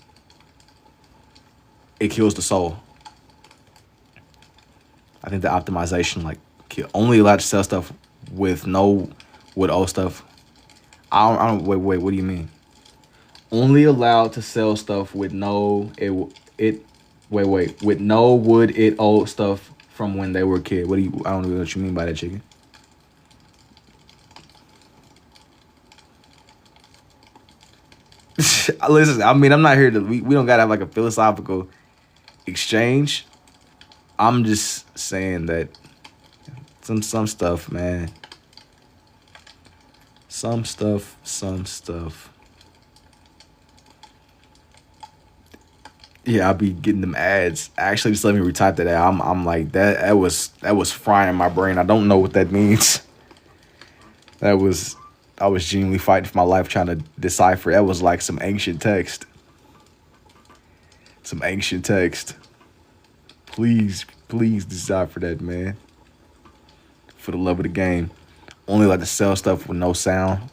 it kills the soul. I think the optimization only allowed to sell stuff with old stuff. I don't wait, what do you mean? Only allowed to sell stuff with no old stuff from when they were a kid. I don't know what you mean by that, chicken. Listen, I mean, I'm not here to. We don't gotta have like a philosophical exchange. I'm just saying that some stuff, man. Some stuff. Yeah, I'll be getting them ads. Actually, just let me retype that. I'm like that was frying my brain. I don't know what that means. That was I was genuinely fighting for my life trying to decipher. That was like some ancient text. Some ancient text. Please decipher that, man. For the love of the game. Only like to sell stuff with no sound,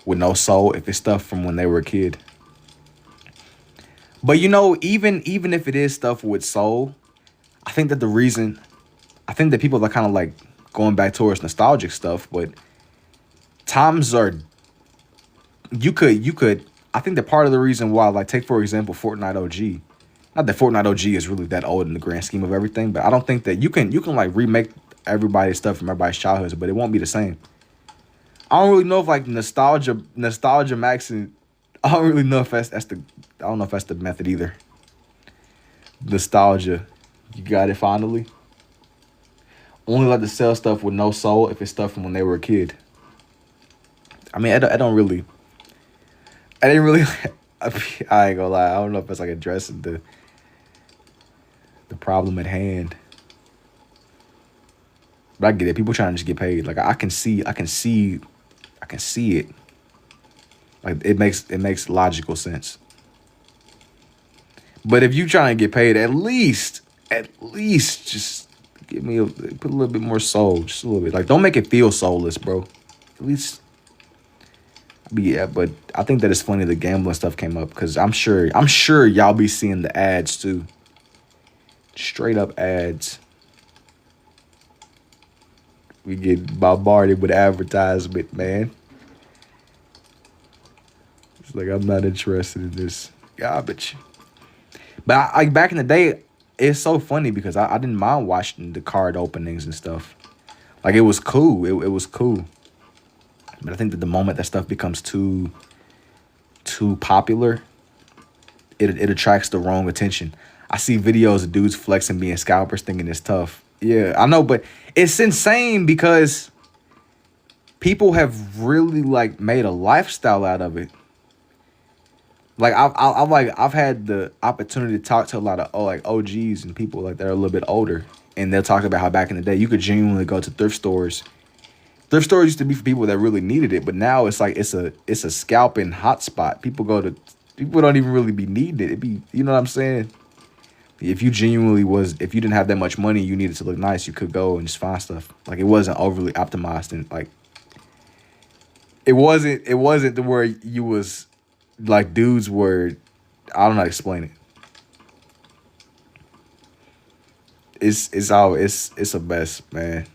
with no soul, if it's stuff from when they were a kid. But you know, even if it is stuff with soul, I think that people are kind of like going back towards nostalgic stuff, but times are you could I think that part of the reason why, like, take for example Fortnite OG. Not that Fortnite OG is really that old in the grand scheme of everything, but I don't think that you can like remake everybody's stuff from everybody's childhoods, but it won't be the same. I don't really know if like nostalgia maxing. I don't really know if that's the I don't know if that's the method either. Nostalgia, you got it finally. Only like to sell stuff with no soul if it's stuff from when they were a kid. I mean, I don't really. I didn't really. I ain't gonna lie. I don't know if it's like addressing the problem at hand. But I get it. People trying to just get paid. Like I can see it. Like it makes logical sense. But if you trying to get paid, at least just give me put a little bit more soul, just a little bit. Like don't make it feel soulless, bro. At least. Yeah, but I think that it's funny the gambling stuff came up because I'm sure y'all be seeing the ads too. Straight up ads. We get bombarded with advertisement, man. It's like I'm not interested in this garbage. But I back in the day, it's so funny because I didn't mind watching the card openings and stuff. Like it was cool. It was cool. But I think that the moment that stuff becomes too popular, it attracts the wrong attention. I see videos of dudes flexing being scalpers thinking it's tough. Yeah, I know, but it's insane because people have really like made a lifestyle out of it. Like I've had the opportunity to talk to a lot of OGs and people like that are a little bit older, and they'll talk about how back in the day you could genuinely go to thrift stores. Thrift stores used to be for people that really needed it, but now it's like it's a scalping hotspot. People don't even really be needing it. It be, you know what I'm saying? If you didn't have that much money, you needed to look nice, you could go and just find stuff. Like it wasn't overly optimized and like it wasn't to where you was like dudes were. I don't know how to explain it. It's a mess, man.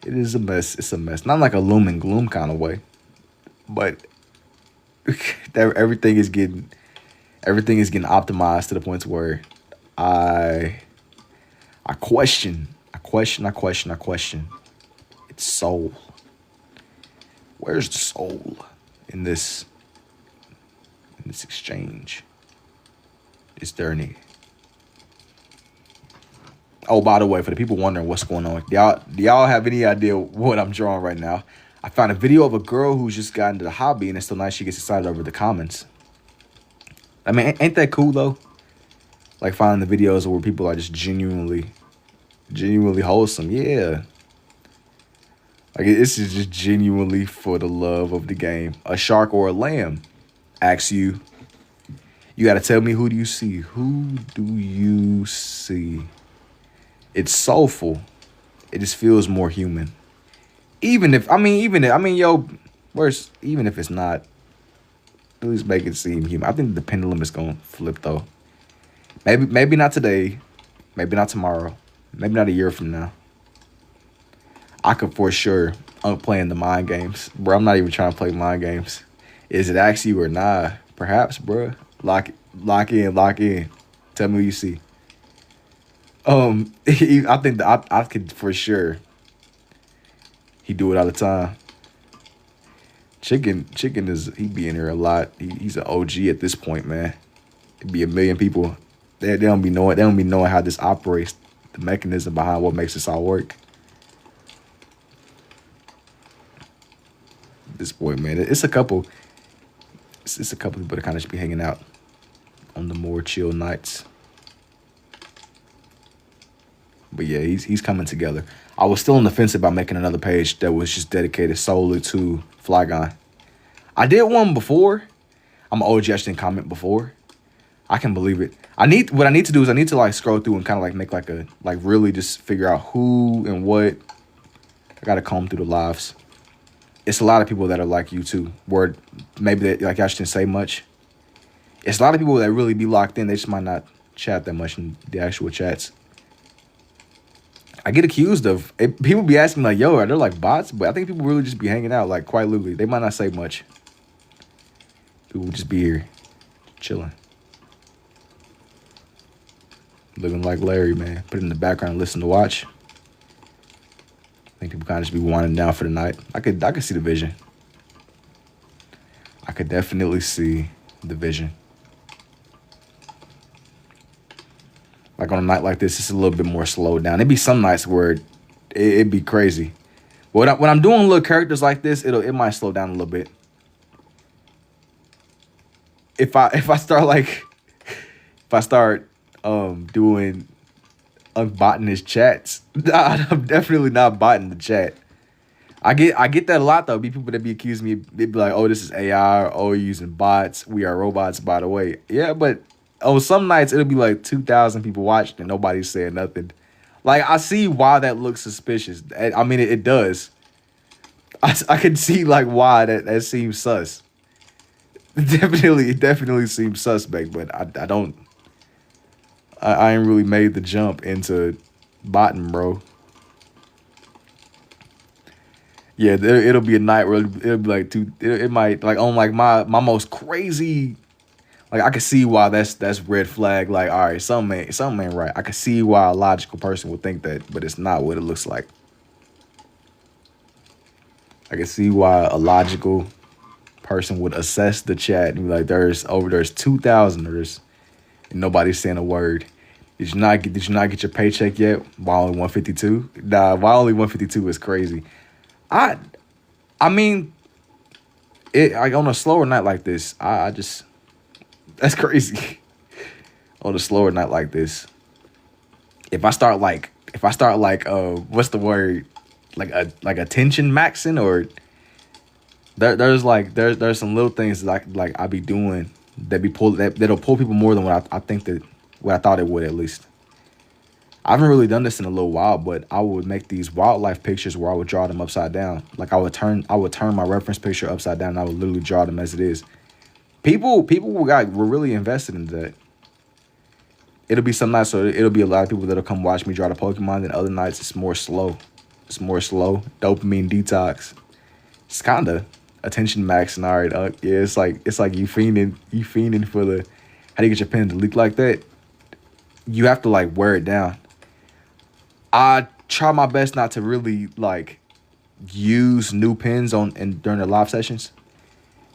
It is a mess. It's a mess. Not like a loom and gloom kind of way, but everything is getting optimized to the point where I question its soul. Where's the soul in this exchange? Is there any? Oh, by the way, for the people wondering what's going on, do y'all have any idea what I'm drawing right now? I found a video of a girl who's just got into the hobby, and it's so nice she gets excited over the comments. I mean, ain't that cool though? Like finding the videos where people are just genuinely wholesome. Yeah. Like this is just genuinely for the love of the game. A shark or a lamb asks you. You got to tell me, who do you see? Who do you see? It's soulful. It just feels more human. Even if it's not, at least make it seem human. I think the pendulum is gonna flip though. Maybe not today, maybe not tomorrow, maybe not a year from now. I could for sure playing the mind games, bro. I'm not even trying to play mind games. Is it actually or nah? Perhaps, bro. Lock in. Tell me what you see. I think that I could for sure. He do it all the time. Chicken he be in here a lot. He's an OG at this point, man. It'd be a million people. They don't be knowing how this operates, the mechanism behind what makes this all work. At this point, man, it's a couple. It's a couple people that kind of should be hanging out on the more chill nights. But yeah, he's coming together. I was still on the fence about making another page that was just dedicated solely to Flygon. I did one before. I'm an OG. I just didn't comment before. I can believe it. What I need to do is I need to like scroll through and kind of like make like really just figure out who and what. I gotta comb through the lives. It's a lot of people that are like you too, where maybe they like I shouldn't say much. It's a lot of people that really be locked in. They just might not chat that much in the actual chats. I get accused of people be asking like, "Yo, are there like bots?" But I think people really just be hanging out, like quite literally. They might not say much. People just be here, chilling, looking like Larry, man. Put it in the background, listen to watch. I think people kind of just be winding down for the night. I could see the vision. I could definitely see the vision. Like on a night like this, it's a little bit more slowed down. It'd be some nights where it'd be crazy. But when I'm doing little characters like this, it might slow down a little bit. If I start doing unbotting his chats, I'm definitely not botting the chat. I get that a lot though. Be people that be accusing me, they be like, "Oh, this is AI," or "Oh, you're using bots. We are robots, by the way." Yeah, but some nights it'll be like 2,000 people watched and nobody's saying nothing. Like I see why that looks suspicious. I mean, it does. I can see like why that seems sus. It definitely seems suspect, but I don't. I ain't really made the jump into botting, bro. Yeah, it'll be a night where it'll be like it might like on like my most crazy, like I could see why that's red flag. Like, all right, something ain't right. I could see why a logical person would think that, but it's not what it looks like. I can see why a logical person would assess the chat and be like, there's 2,000ers and nobody's saying a word. Did you not get your paycheck yet? While only 152? Nah, while only 152 is crazy. I mean, like on a slower night like this, I just that's crazy. On a slower night like this, if I start like what's the word, like attention maxing, or there's some little things like I be doing that'll pull people more than what I think that what I thought it would, at least. I haven't really done this in a little while, but I would make these wildlife pictures where I would draw them upside down. Like I would turn my reference picture upside down and I would literally draw them as it is. People were really invested in that. It'll be some nights, so it'll be a lot of people that'll come watch me draw the Pokemon, and other nights it's more slow. Dopamine detox. It's kind of attention maxing. All right, yeah, it's like you fiending for the. How do you get your pen to leak like that? You have to like wear it down. I try my best not to really like use new pens during the live sessions,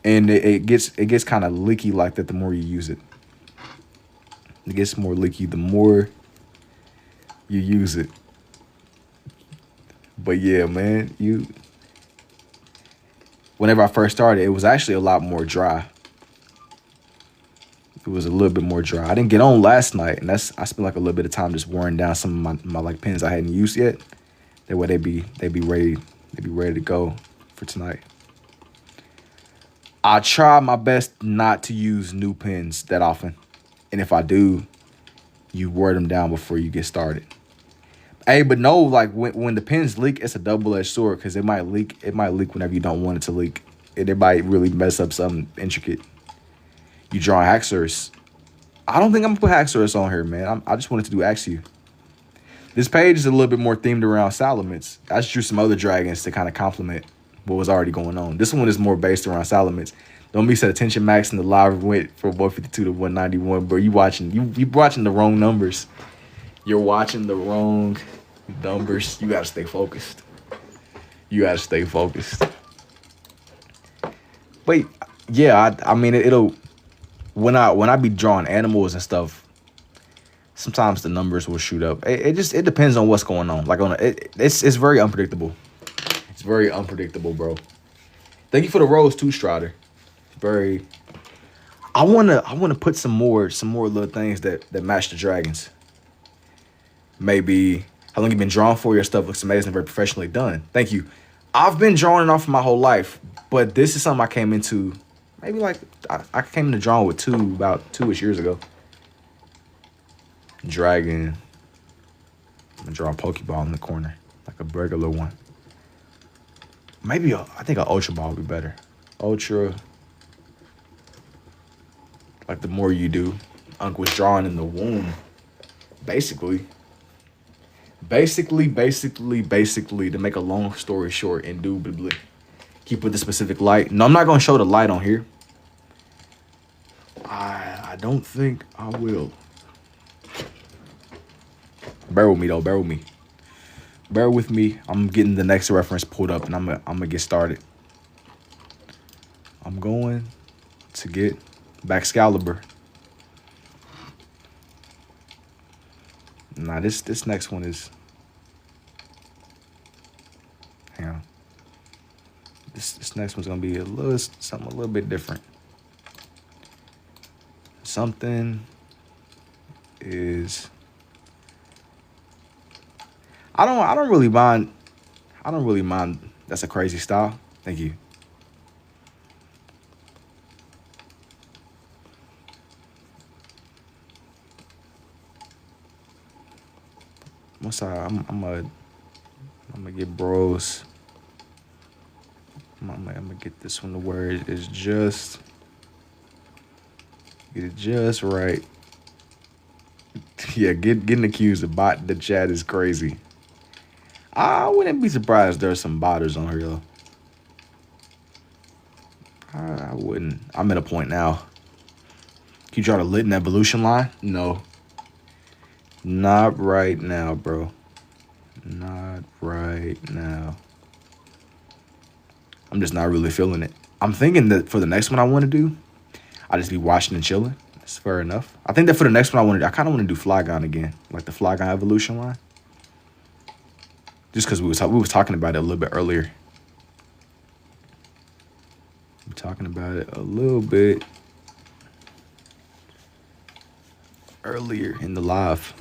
and it gets kind of leaky like that the more you use it. It gets more leaky the more you use it. But yeah, man, whenever I first started, it was actually a lot more dry. It was a little bit more dry. I didn't get on last night, and I spent like a little bit of time just wearing down some of my like pens I hadn't used yet. That way they'd be ready to go for tonight. I try my best not to use new pens that often, and if I do, you wear them down before you get started. Hey, but no, like when the pens leak, it's a double-edged sword because it might leak. It might leak whenever you don't want it to leak. It might really mess up something intricate. You draw Haxorus. I don't think I'm gonna put Haxorus on here, man. I just wanted to do Axew. This page is a little bit more themed around Salamence. I just drew some other dragons to kind of complement what was already going on. This one is more based around Salamence. Don't be set attention max and the live went from 152 to 191, bro. You watching the wrong numbers. You're watching the wrong numbers. You gotta stay focused. Wait, yeah, I mean it'll when I be drawing animals and stuff, sometimes the numbers will shoot up. It depends on what's going on. Like it's very unpredictable. It's very unpredictable, bro. Thank you for the rose too, Strider. Very. I wanna put some more little things that match the dragons. Maybe how long you been drawing for? Your stuff looks amazing, very professionally done. Thank you. I've been drawing it off my whole life, but this is something I came into maybe like I came into drawing with about 2-ish years ago. Dragon. I'm gonna draw a Pokeball in the corner, like a regular one. Maybe I think an Ultra Ball would be better. Ultra. Like the more you do, Unc was drawing in the womb. Basically, to make a long story short, indubitably. Keep with the specific light. No, I'm not gonna show the light on here. I don't think I will. Bear with me though, bear with me. Bear with me. I'm getting the next reference pulled up and I'm gonna get started. I'm going to get Baxcalibur. Nah, this next one is. Hang on. This next one's gonna be something a little bit different. Something is. I don't really mind. I don't really mind. That's a crazy style. Thank you. Once I'm gonna get bros. I'm gonna get this one to where it's just get it just right. Yeah, getting accused of bot the chat is crazy. I wouldn't be surprised there's some botters on here though. I wouldn't. I'm at a point now. Can you draw the lit and evolution line? No. Not right now, bro. Not right now. I'm just not really feeling it. I'm thinking that for the next one I want to do, I'll just be watching and chilling. That's fair enough. I think that for the next one I kind of want to do Flygon again. Like the Flygon evolution line. Just because we was talking about it a little bit earlier. We're talking about it a little bit earlier in the live.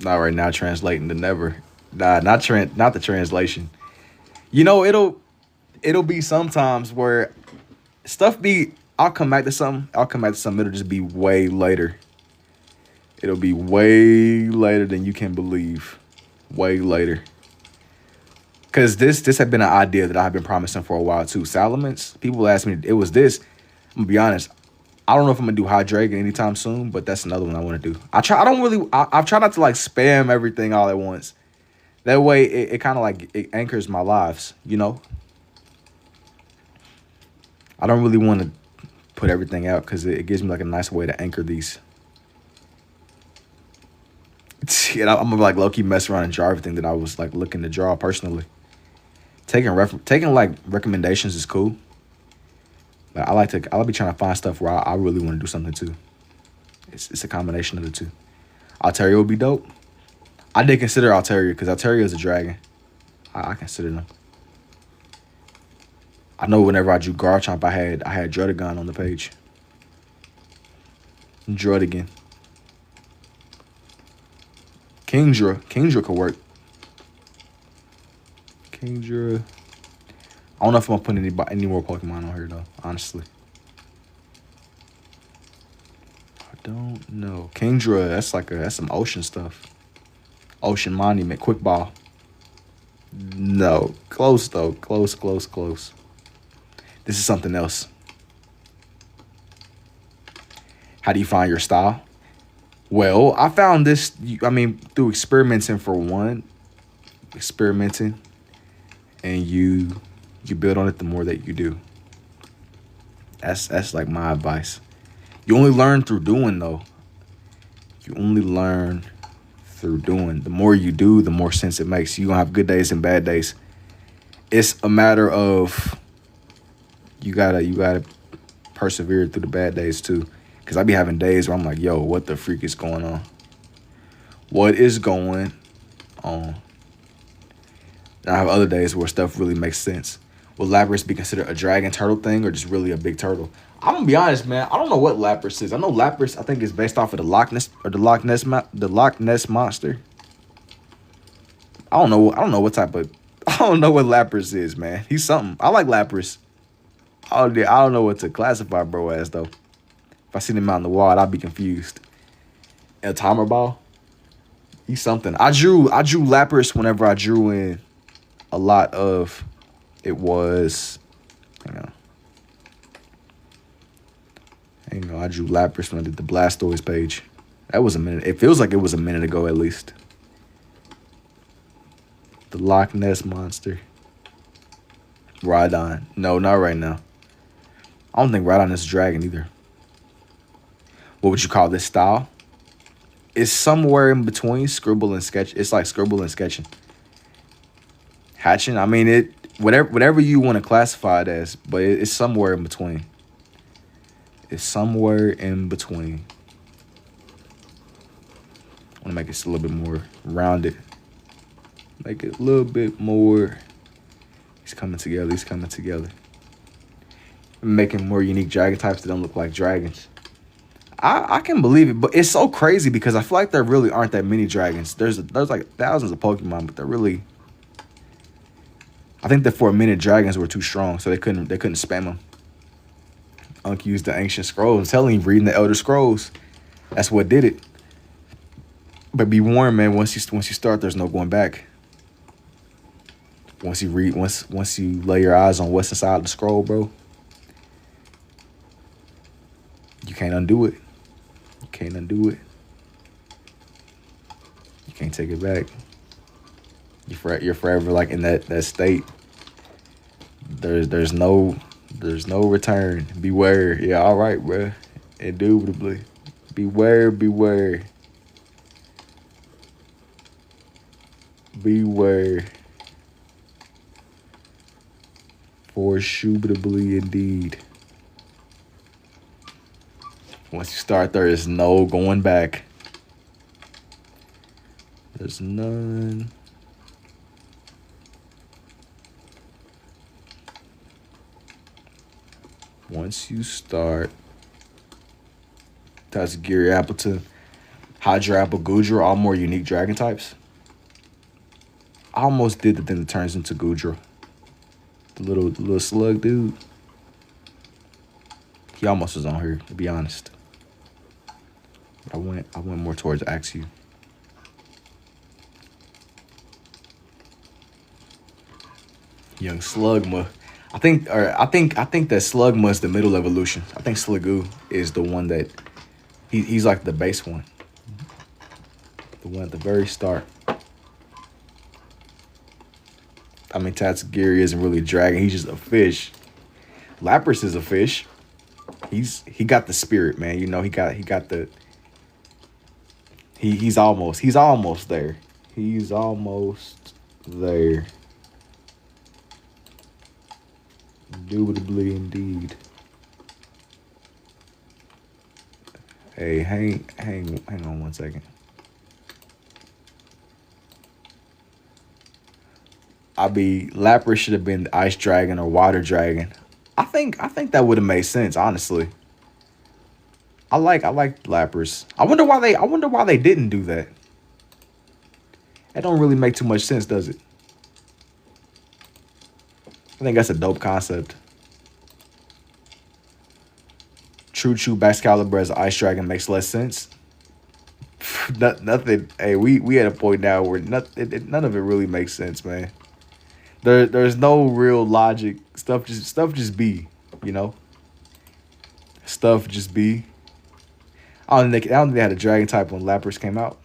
Not right now translating to never. Nah, not the translation. You know, it'll be sometimes where stuff be I'll come back to something. It'll just be way later. It'll be way later than you can believe. Way later. Cause this had been an idea that I've been promising for a while too. Salamence, people ask me, it was this. I'm gonna be honest. I don't know if I'm gonna do Hydreigon anytime soon, but that's another one I want to do. I've tried not to like spam everything all at once. That way it kind of like it anchors my lives, you know? I don't really want to put everything out because it gives me like a nice way to anchor these. And I'm gonna like low-key mess around and draw everything that I was like looking to draw personally. Taking like recommendations is cool. But I like be trying to find stuff where I really want to do something too. It's a combination of the two. Altaria would be dope. I did consider Altaria because Altaria is a dragon. I consider them. I know whenever I drew Garchomp, I had Druddigon on the page. Druddigon. Kingdra could work. Kingdra. I don't know if I'm gonna put any more Pokemon on here though, honestly. I don't know. Kingdra, that's some ocean stuff. Ocean Monument, Quick Ball. No, close though. Close. This is something else. How do you find your style? Well, I found this, through experimenting and you build on it the more that you do. That's like my advice. You only learn through doing though. You only learn through doing. The more you do, the more sense it makes. You're gonna have good days and bad days. It's a matter of you gotta persevere through the bad days too. Cause I be having days where I'm like, yo, what the freak is going on? What is going on? And I have other days where stuff really makes sense. Will Lapras be considered a dragon turtle thing or just really a big turtle? I'm gonna be honest, man. I don't know what Lapras is. I know Lapras, I think, is based off of the Loch Ness or the Loch Ness monster. I don't know. I don't know what type of. I don't know what Lapras is, man. He's something. I like Lapras. I don't know what to classify bro as though. If I see him out in the wild, I'd be confused. El timer ball. He's something. I drew Lapras whenever I drew in a lot of. It was. Hang on. I drew Lapras when I did the Blastoise page. That was a minute. It feels like it was a minute ago at least. The Loch Ness monster. Rhydon. No, not right now. I don't think Rhydon is a dragon either. What would you call this style? It's somewhere in between scribble and sketch. It's like scribble and sketching. Hatching. I mean it. Whatever you want to classify it as, but it's somewhere in between. It's somewhere in between. I want to make it a little bit more rounded. Make it a little bit more. He's coming together. He's coming together. Making more unique dragon types that don't look like dragons. I can believe it, but it's so crazy because I feel like there really aren't that many dragons. There's like thousands of Pokemon, but they're really. I think that for a minute dragons were too strong, so they couldn't spam them. Unc used the ancient scrolls. I'm telling you, reading the Elder Scrolls, that's what did it. But be warned, man. Once you start, there's no going back. Once you lay your eyes on what's inside the scroll, bro, you can't undo it. You can't undo it. You can't take it back. You're forever like in that state. There's no return. Beware. Yeah, all right, bro. Indubitably. Beware. Beware. Foreshoobly indeed. Once you start, there is no going back. There's none. Once you start, that's Gary Appleton, Hydra Apple, Goodra, all more unique dragon types. I almost did the thing that turns into Goodra. The little slug dude. He almost was on here, to be honest. But I went more towards Axew. Young Slugma. I think that Slugma is the middle evolution. I think Sliggoo is the one that he's like the base one. The one at the very start. I mean, Tatsugiri isn't really a dragon. He's just a fish. Lapras is a fish. He got the spirit, man. You know, he got the. He's almost there. He's almost there. Indubitably indeed. Hey, hang on 1 second. Lapras should have been the ice dragon or water dragon. I think that would have made sense, honestly. I like Lapras. I wonder why they didn't do that. That don't really make too much sense, does it? I think that's a dope concept. True Excalibur as an ice dragon makes less sense. Nothing. Hey, we at a point now where none of it really makes sense, man. There's no real logic. Stuff just be, you know. Stuff just be. I don't think they had a dragon type when Lapras came out.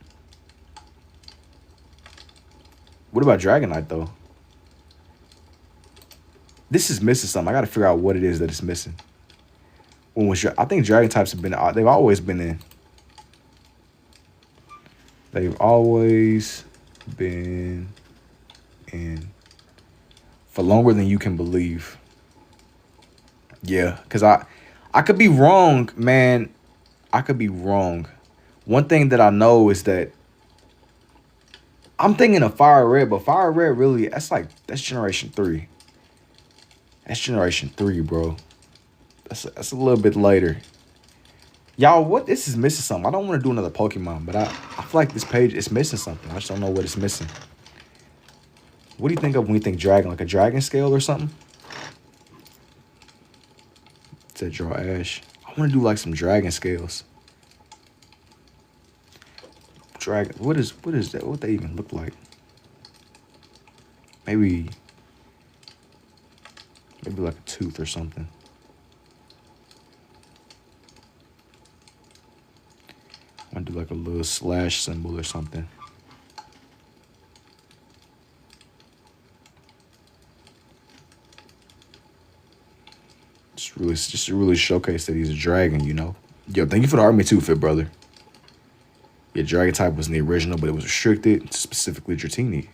What about Dragonite though? This is missing something. I got to figure out what it is that it's missing. I think dragon types they've always been in. They've always been in. For longer than you can believe. Yeah, because I could be wrong, man. I could be wrong. One thing that I know is that I'm thinking of Fire Red, but Fire Red really, that's Generation 3. That's Generation 3, bro. That's a little bit later. Y'all, what this is missing something. I don't want to do another Pokemon, but I feel like this page is missing something. I just don't know what it's missing. What do you think of when you think dragon? Like a dragon scale or something? It said draw Ash. I want to do like some dragon scales. Dragon. What is that? What they even look like? Maybe like a tooth or something. I'm gonna do like a little slash symbol or something. Just to really showcase that he's a dragon, you know. Yo, thank you for the army too, Fit brother. Yeah, dragon type was in the original, but it was restricted, specifically Dratini.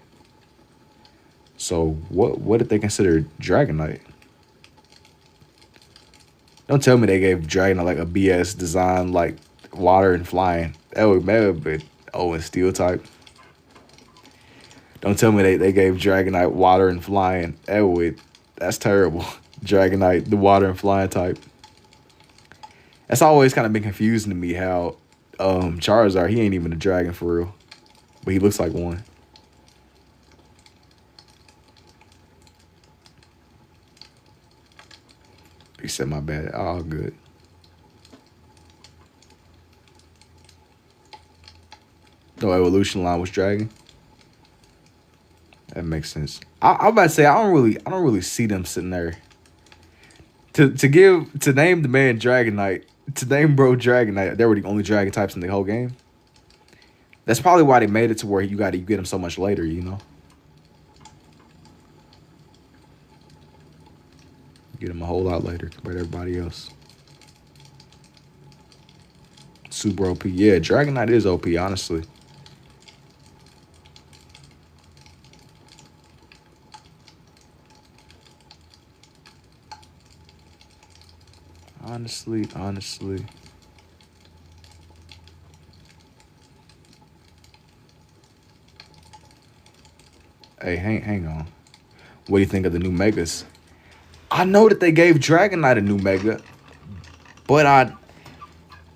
So what did they consider Dragonite? Don't tell me they gave Dragonite like a BS design like water and flying. That would have been and steel type. Don't tell me they gave Dragonite water and flying. That's terrible. Dragonite, the water and flying type. That's always kind of been confusing to me how Charizard, he ain't even a dragon for real. But he looks like one. He said my bad. All good. No evolution line was dragon. That makes sense. I'm about to say I don't really see them sitting there. To name the man Dragonite, to name bro Dragonite, they were the only dragon types in the whole game. That's probably why they made it to where you get them so much later, you know. Get them a whole lot later compared to everybody else. Super OP. Yeah, Dragonite is OP, honestly. Honestly. Hey, hang on. What do you think of the new Megas? I know that they gave Dragonite a new Mega, but I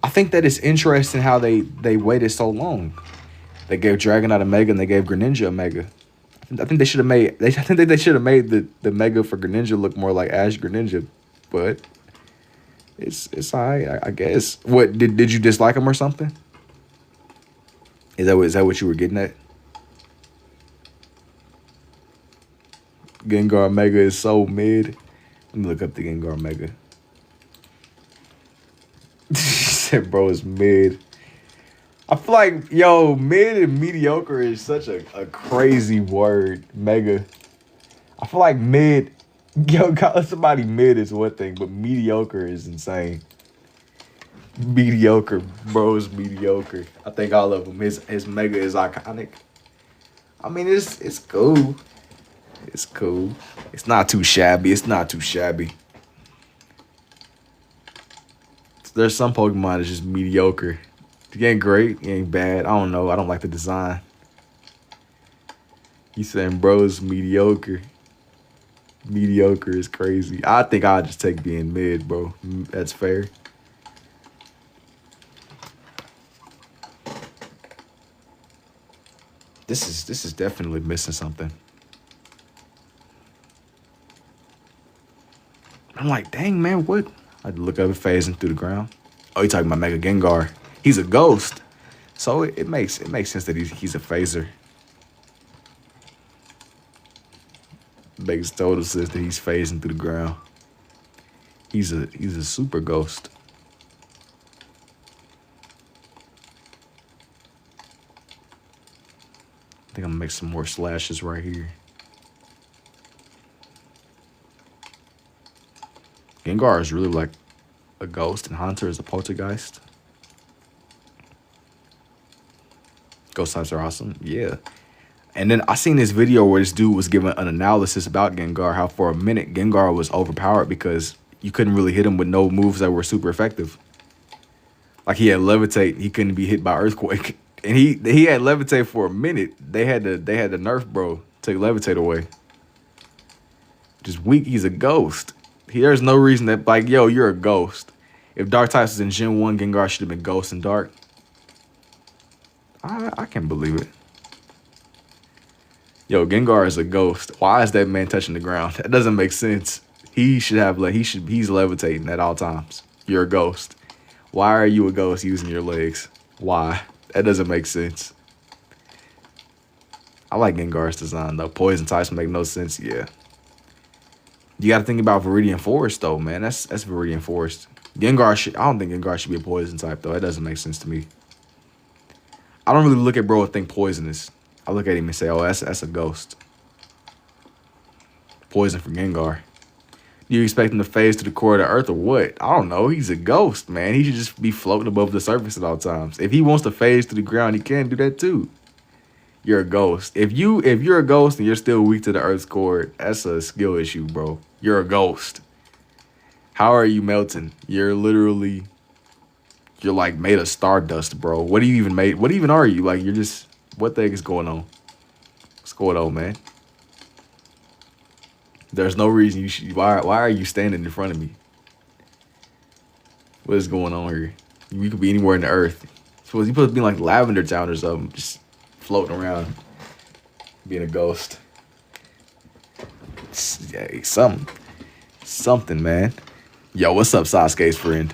think that it's interesting how they waited so long. They gave Dragonite a Mega and they gave Greninja a Mega. I think they should have made the Mega for Greninja look more like Ash Greninja, but it's alright, I guess. What did you dislike him or something? Is that what you were getting at? Gengar Mega is so mid. Let me look up the Gengar Mega. Said bro is mid. I feel like, yo, mid and mediocre is such a crazy word. Mega. I feel like mid, yo, calling somebody mid is one thing, but mediocre is insane. Mediocre, bro is mediocre. I think all of them. His Mega is iconic. I mean, it's cool. It's cool. It's not too shabby. There's some Pokemon that's just mediocre. It ain't great. It ain't bad. I don't know. I don't like the design. You saying bro's mediocre. Mediocre is crazy. I think I'll just take being mid, bro. That's fair. This is definitely missing something. I'm like, dang, man, what? I had to look up it phasing through the ground. Oh, you talking about Mega Gengar. He's a ghost. So it makes sense that he's a phaser. Makes total sense that he's phasing through the ground. He's a super ghost. I think I'm gonna make some more slashes right here. Gengar is really like a ghost, and Hunter is a poltergeist. Ghost types are awesome. Yeah. And then I seen this video where this dude was giving an analysis about Gengar, how for a minute Gengar was overpowered because you couldn't really hit him with no moves that were super effective. Like he had Levitate, he couldn't be hit by Earthquake. And he had Levitate for a minute. They had to nerf bro, take Levitate away. Just weak, he's a ghost. There's no reason that, like, yo, you're a ghost. If Dark types was in Gen 1, Gengar should have been Ghost and Dark. I can't believe it. Yo, Gengar is a ghost. Why is that man touching the ground? That doesn't make sense. He should have, like, he's levitating at all times. You're a ghost. Why are you a ghost using your legs? Why? That doesn't make sense. I like Gengar's design, though. Poison types make no sense, yeah. You got to think about Viridian Forest, though, man. That's Viridian Forest. Gengar should, I don't think Gengar should be a poison type, though. That doesn't make sense to me. I don't really look at bro and think poisonous. I look at him and say, oh, that's a ghost. Poison for Gengar. You expect him to phase to the core of the earth or what? I don't know. He's a ghost, man. He should just be floating above the surface at all times. If he wants to phase to the ground, he can do that too. You're a ghost. If you're a ghost and you're still weak to the earth's core, that's a skill issue, bro. You're a ghost. How are you melting? You're like made of stardust, bro. What are you even made? What even are you? Like, you're just, what the heck is going on? What's going on, man? There's no reason you should, why are you standing in front of me? What is going on here? You could be anywhere in the earth. Suppose you supposed to be like Lavender Town or something, just floating around, being a ghost. Yeah, something, man. Yo, what's up, Sasuke's friend?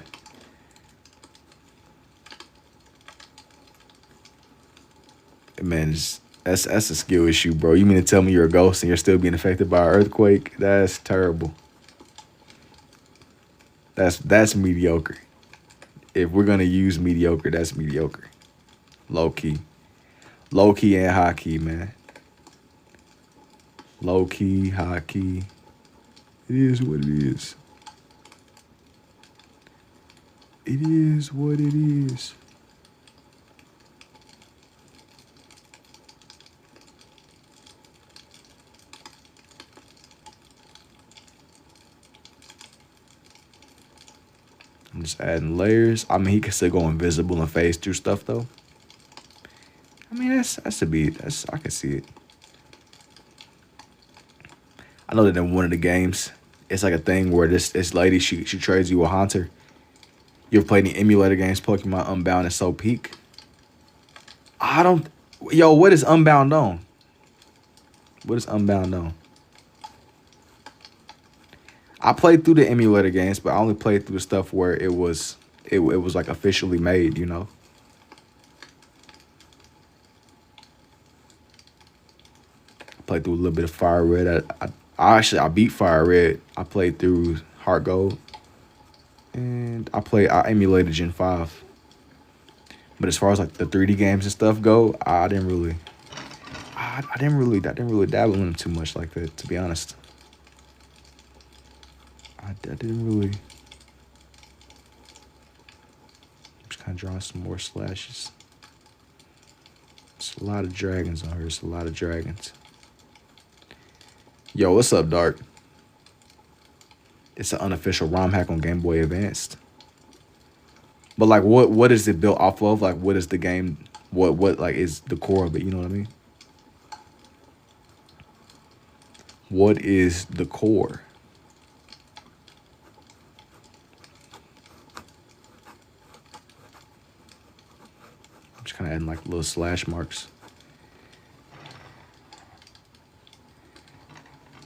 Man, that's a skill issue, bro. You mean to tell me you're a ghost and you're still being affected by an earthquake? That's terrible. That's mediocre. If we're gonna use mediocre, that's mediocre. Low key and high key, man. Low key, high key. It is what it is. It is what it is. I'm just adding layers. I mean, he can still go invisible and phase through stuff, though. I mean, that's a beat. I can see it. I know that in one of the games, it's like a thing where this lady, she trades you a Haunter. You ever played any emulator games, Pokemon Unbound and So Peak? Yo, what is Unbound on? What is Unbound on? I played through the emulator games, but I only played through the stuff where it was like officially made, you know? I played through a little bit of Fire Red. I beat Fire Red. I played through Heart Gold. And I emulated Gen 5. But as far as like the 3D games and stuff go, I didn't really dabble in them too much like that, to be honest. I didn't really. I'm just kind of drawing some more slashes. It's a lot of dragons on here. It's a lot of dragons. Yo, what's up, Dark? It's an unofficial ROM hack on Game Boy Advanced. But like, what is it built off of? Like, what is the game? What like is the core of it? You know what I mean? What is the core? I'm just kind of adding like little slash marks.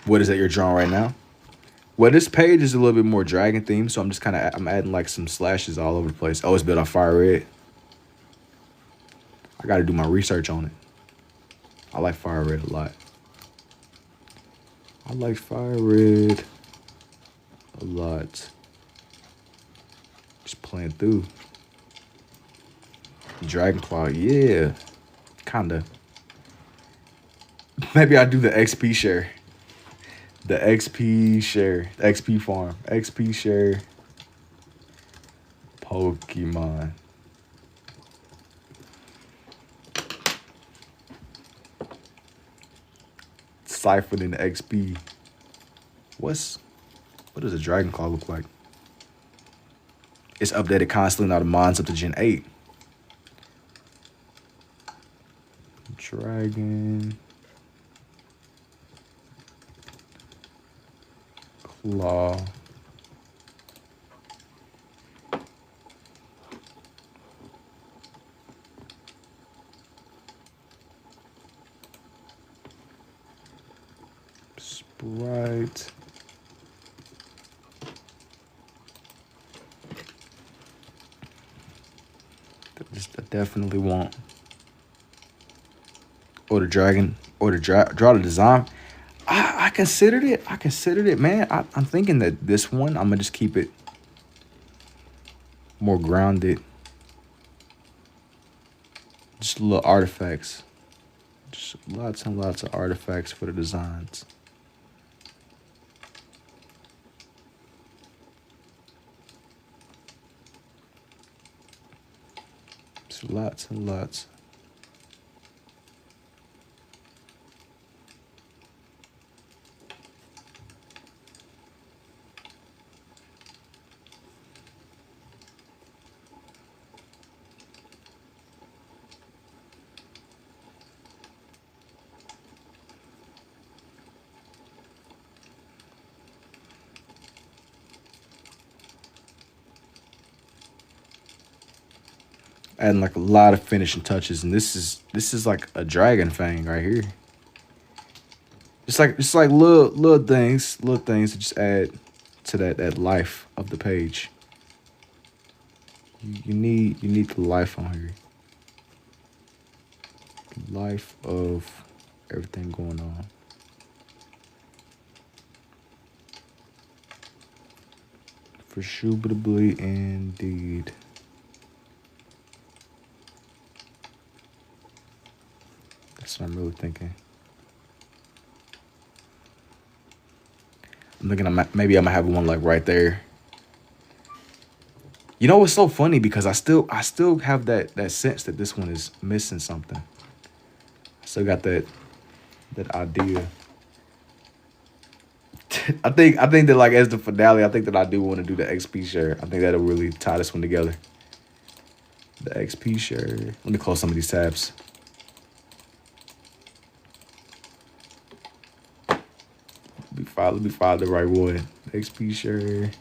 What is that you're drawing right now? Well, this page is a little bit more dragon themed, so I'm adding like some slashes all over the place. Oh, it's built on Fire Red. I got to do my research on it. I like Fire Red a lot. I like Fire Red a lot. Just playing through. Dragon Claw, yeah. Kinda. Maybe I do the XP share. The XP share. XP farm. XP share. Pokemon. Siphon in the XP. What does a Dragon Claw look like? It's updated constantly. Now the mon's up to Gen 8. Dragon Claw. Sprite. I definitely want. Or the dragon, or the draw the design. I considered it. I considered it, man. I'm thinking that this one, I'm gonna just keep it more grounded. Just little artifacts. Just lots and lots of artifacts for the designs. Just lots and lots. Adding like a lot of finishing touches, and this is like a dragon fang right here. It's like little things that just add to that life of the page. You need the life on here. The life of everything going on. Presumably indeed. That's what I'm really thinking. I'm looking at maybe I'm gonna have one like right there. You know what's so funny, because I still have that sense that this one is missing something. I still got that idea. I think that like as the finale, I think that I do want to do the XP share. I think that'll really tie this one together. The XP share. Let me close some of these tabs. Let me find the right one. XP share.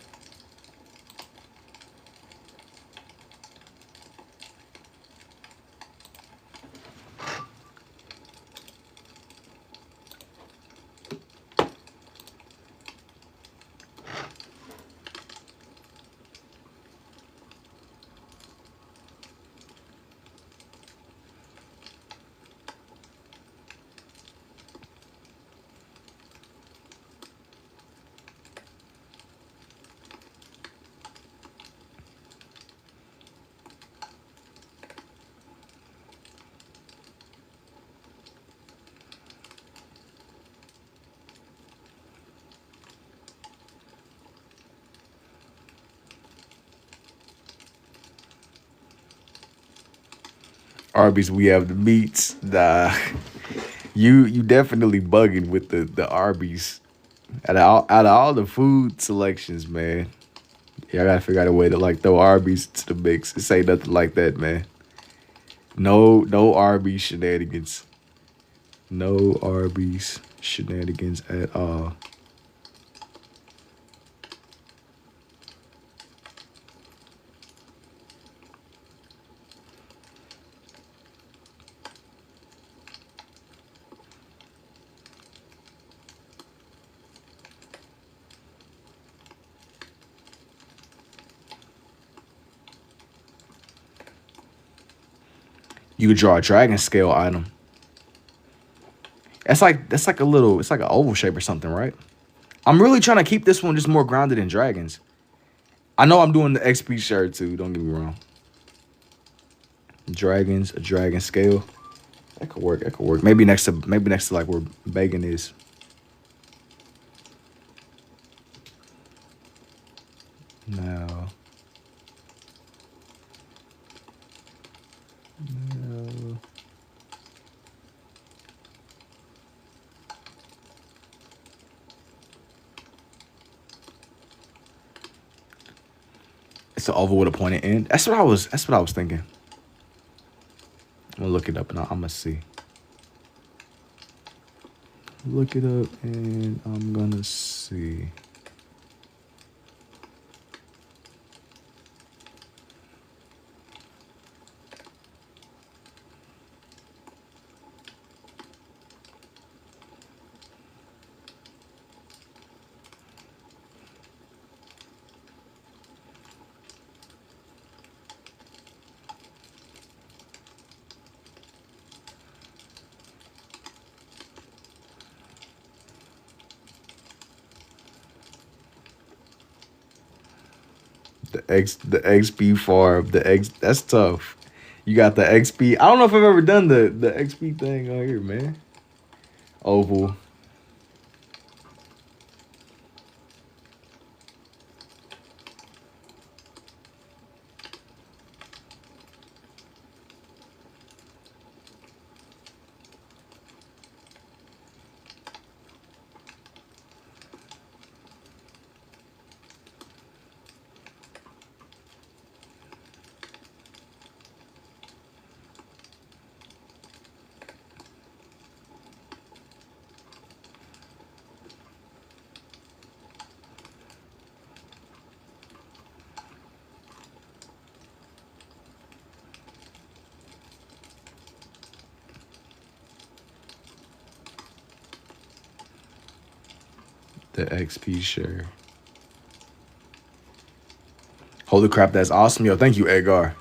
Arby's, we have the meats. Nah, you definitely bugging with the Arby's. Out of all the food selections, man, yeah, I gotta figure out a way to like throw Arby's to the mix. It ain't nothing like that, man. No Arby's shenanigans. No Arby's shenanigans at all. You could draw a dragon scale item. That's like a little, it's like an oval shape or something, right? I'm really trying to keep this one just more grounded in dragons. I know I'm doing the XP shirt too, don't get me wrong. Dragons, a dragon scale. That could work, that could work. Maybe next to like where Bacon is. No. No. It's an oval with a pointed end. That's what I was thinking. I'm gonna look it up and I'm gonna see. Look it up and I'm gonna see. The XP farm, that's tough. You got the XP. I don't know if I've ever done the XP thing on here, man. Oval. The XP share. Holy crap, that's awesome. Yo, thank you, Edgar.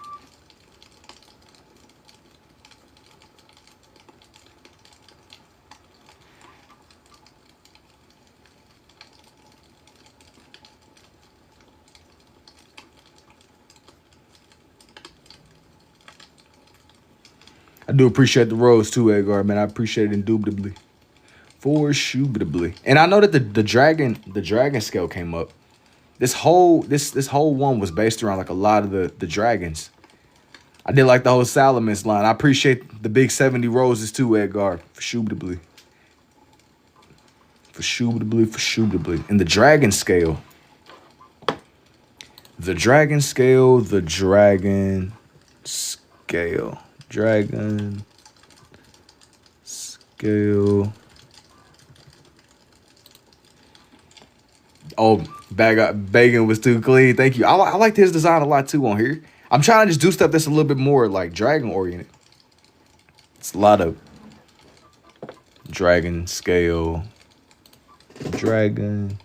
I do appreciate the rose too, Edgar, man. I appreciate it indubitably. Forshubitably. And I know that the dragon scale came up. This whole one was based around like a lot of the dragons. I did like the whole Salamence line. I appreciate the big 70 roses too, Edgar. Forshubitably. Forshubitably. And the dragon scale. The dragon scale. Dragon scale. Oh, Bagan was too clean. Thank you. I liked his design a lot too on here. I'm trying to just do stuff that's a little bit more like dragon oriented. It's a lot of dragon scale. Dragon.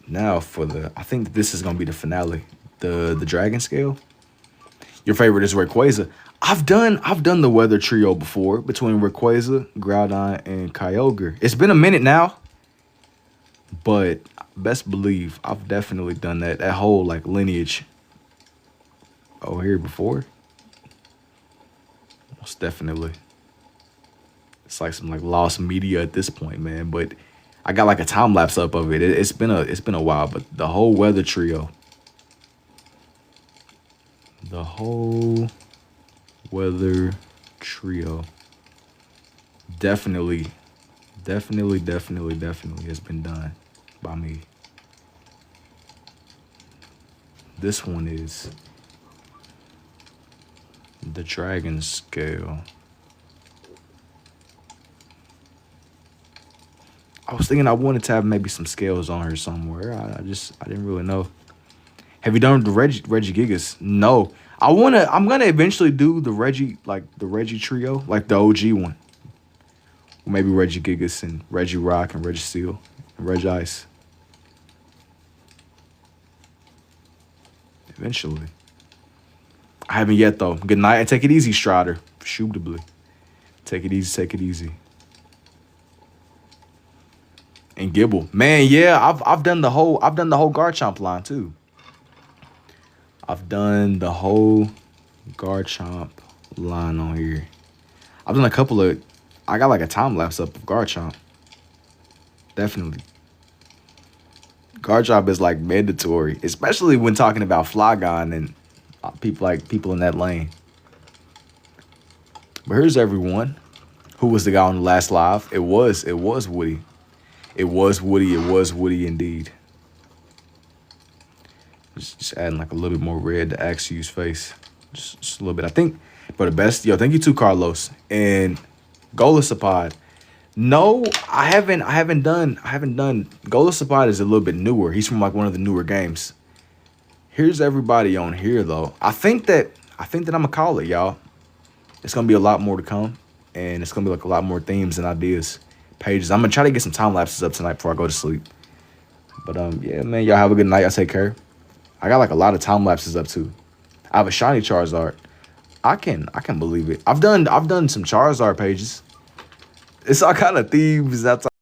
Now for I think this is gonna be the finale. The dragon scale. Your favorite is Rayquaza. I've done the weather trio before between Rayquaza, Groudon, and Kyogre. It's been a minute now, but best believe I've definitely done that whole like lineage. Oh, here before. Most definitely. It's like some like lost media at this point, man. But I got like a time lapse up of it. It's been a while, but the whole weather trio. The whole weather trio definitely has been done by me. This one is the dragon scale. I was thinking I wanted to have maybe some scales on her somewhere. I didn't really know. Have you done the Regigigas? No. I'm gonna eventually do the Reggie trio, like the OG one. Or maybe Regigigas and Regirock and Registeel and Regice. Eventually. I haven't yet though. Good night and take it easy, Strider. Indubitably. Take it easy. And Gibble. Man, yeah, I've done the whole Garchomp line too. I've done the whole Garchomp line on here. I've done a couple of I got like a time lapse up of Garchomp. Definitely. Garchomp is like mandatory, especially when talking about Flygon and people in that lane. But here's everyone Who was the guy on the last live? It was Woody. It was Woody. It was Woody indeed. Just adding like a little bit more red to Axu's face. Just a little bit. I think for the best. Yo, thank you too, Carlos. And Golisapod. No, I haven't done Golisapod is a little bit newer. He's from like one of the newer games. Here's everybody on here though. I think that I'm gonna call it, y'all. It's gonna be a lot more to come. And it's gonna be like a lot more themes and ideas. Pages. I'm gonna try to get some time lapses up tonight before I go to sleep. But yeah, man, y'all have a good night. I take care. I got like a lot of time lapses up too. I have a shiny Charizard. I can believe it. I've done some Charizard pages. It's all kind of themes. That's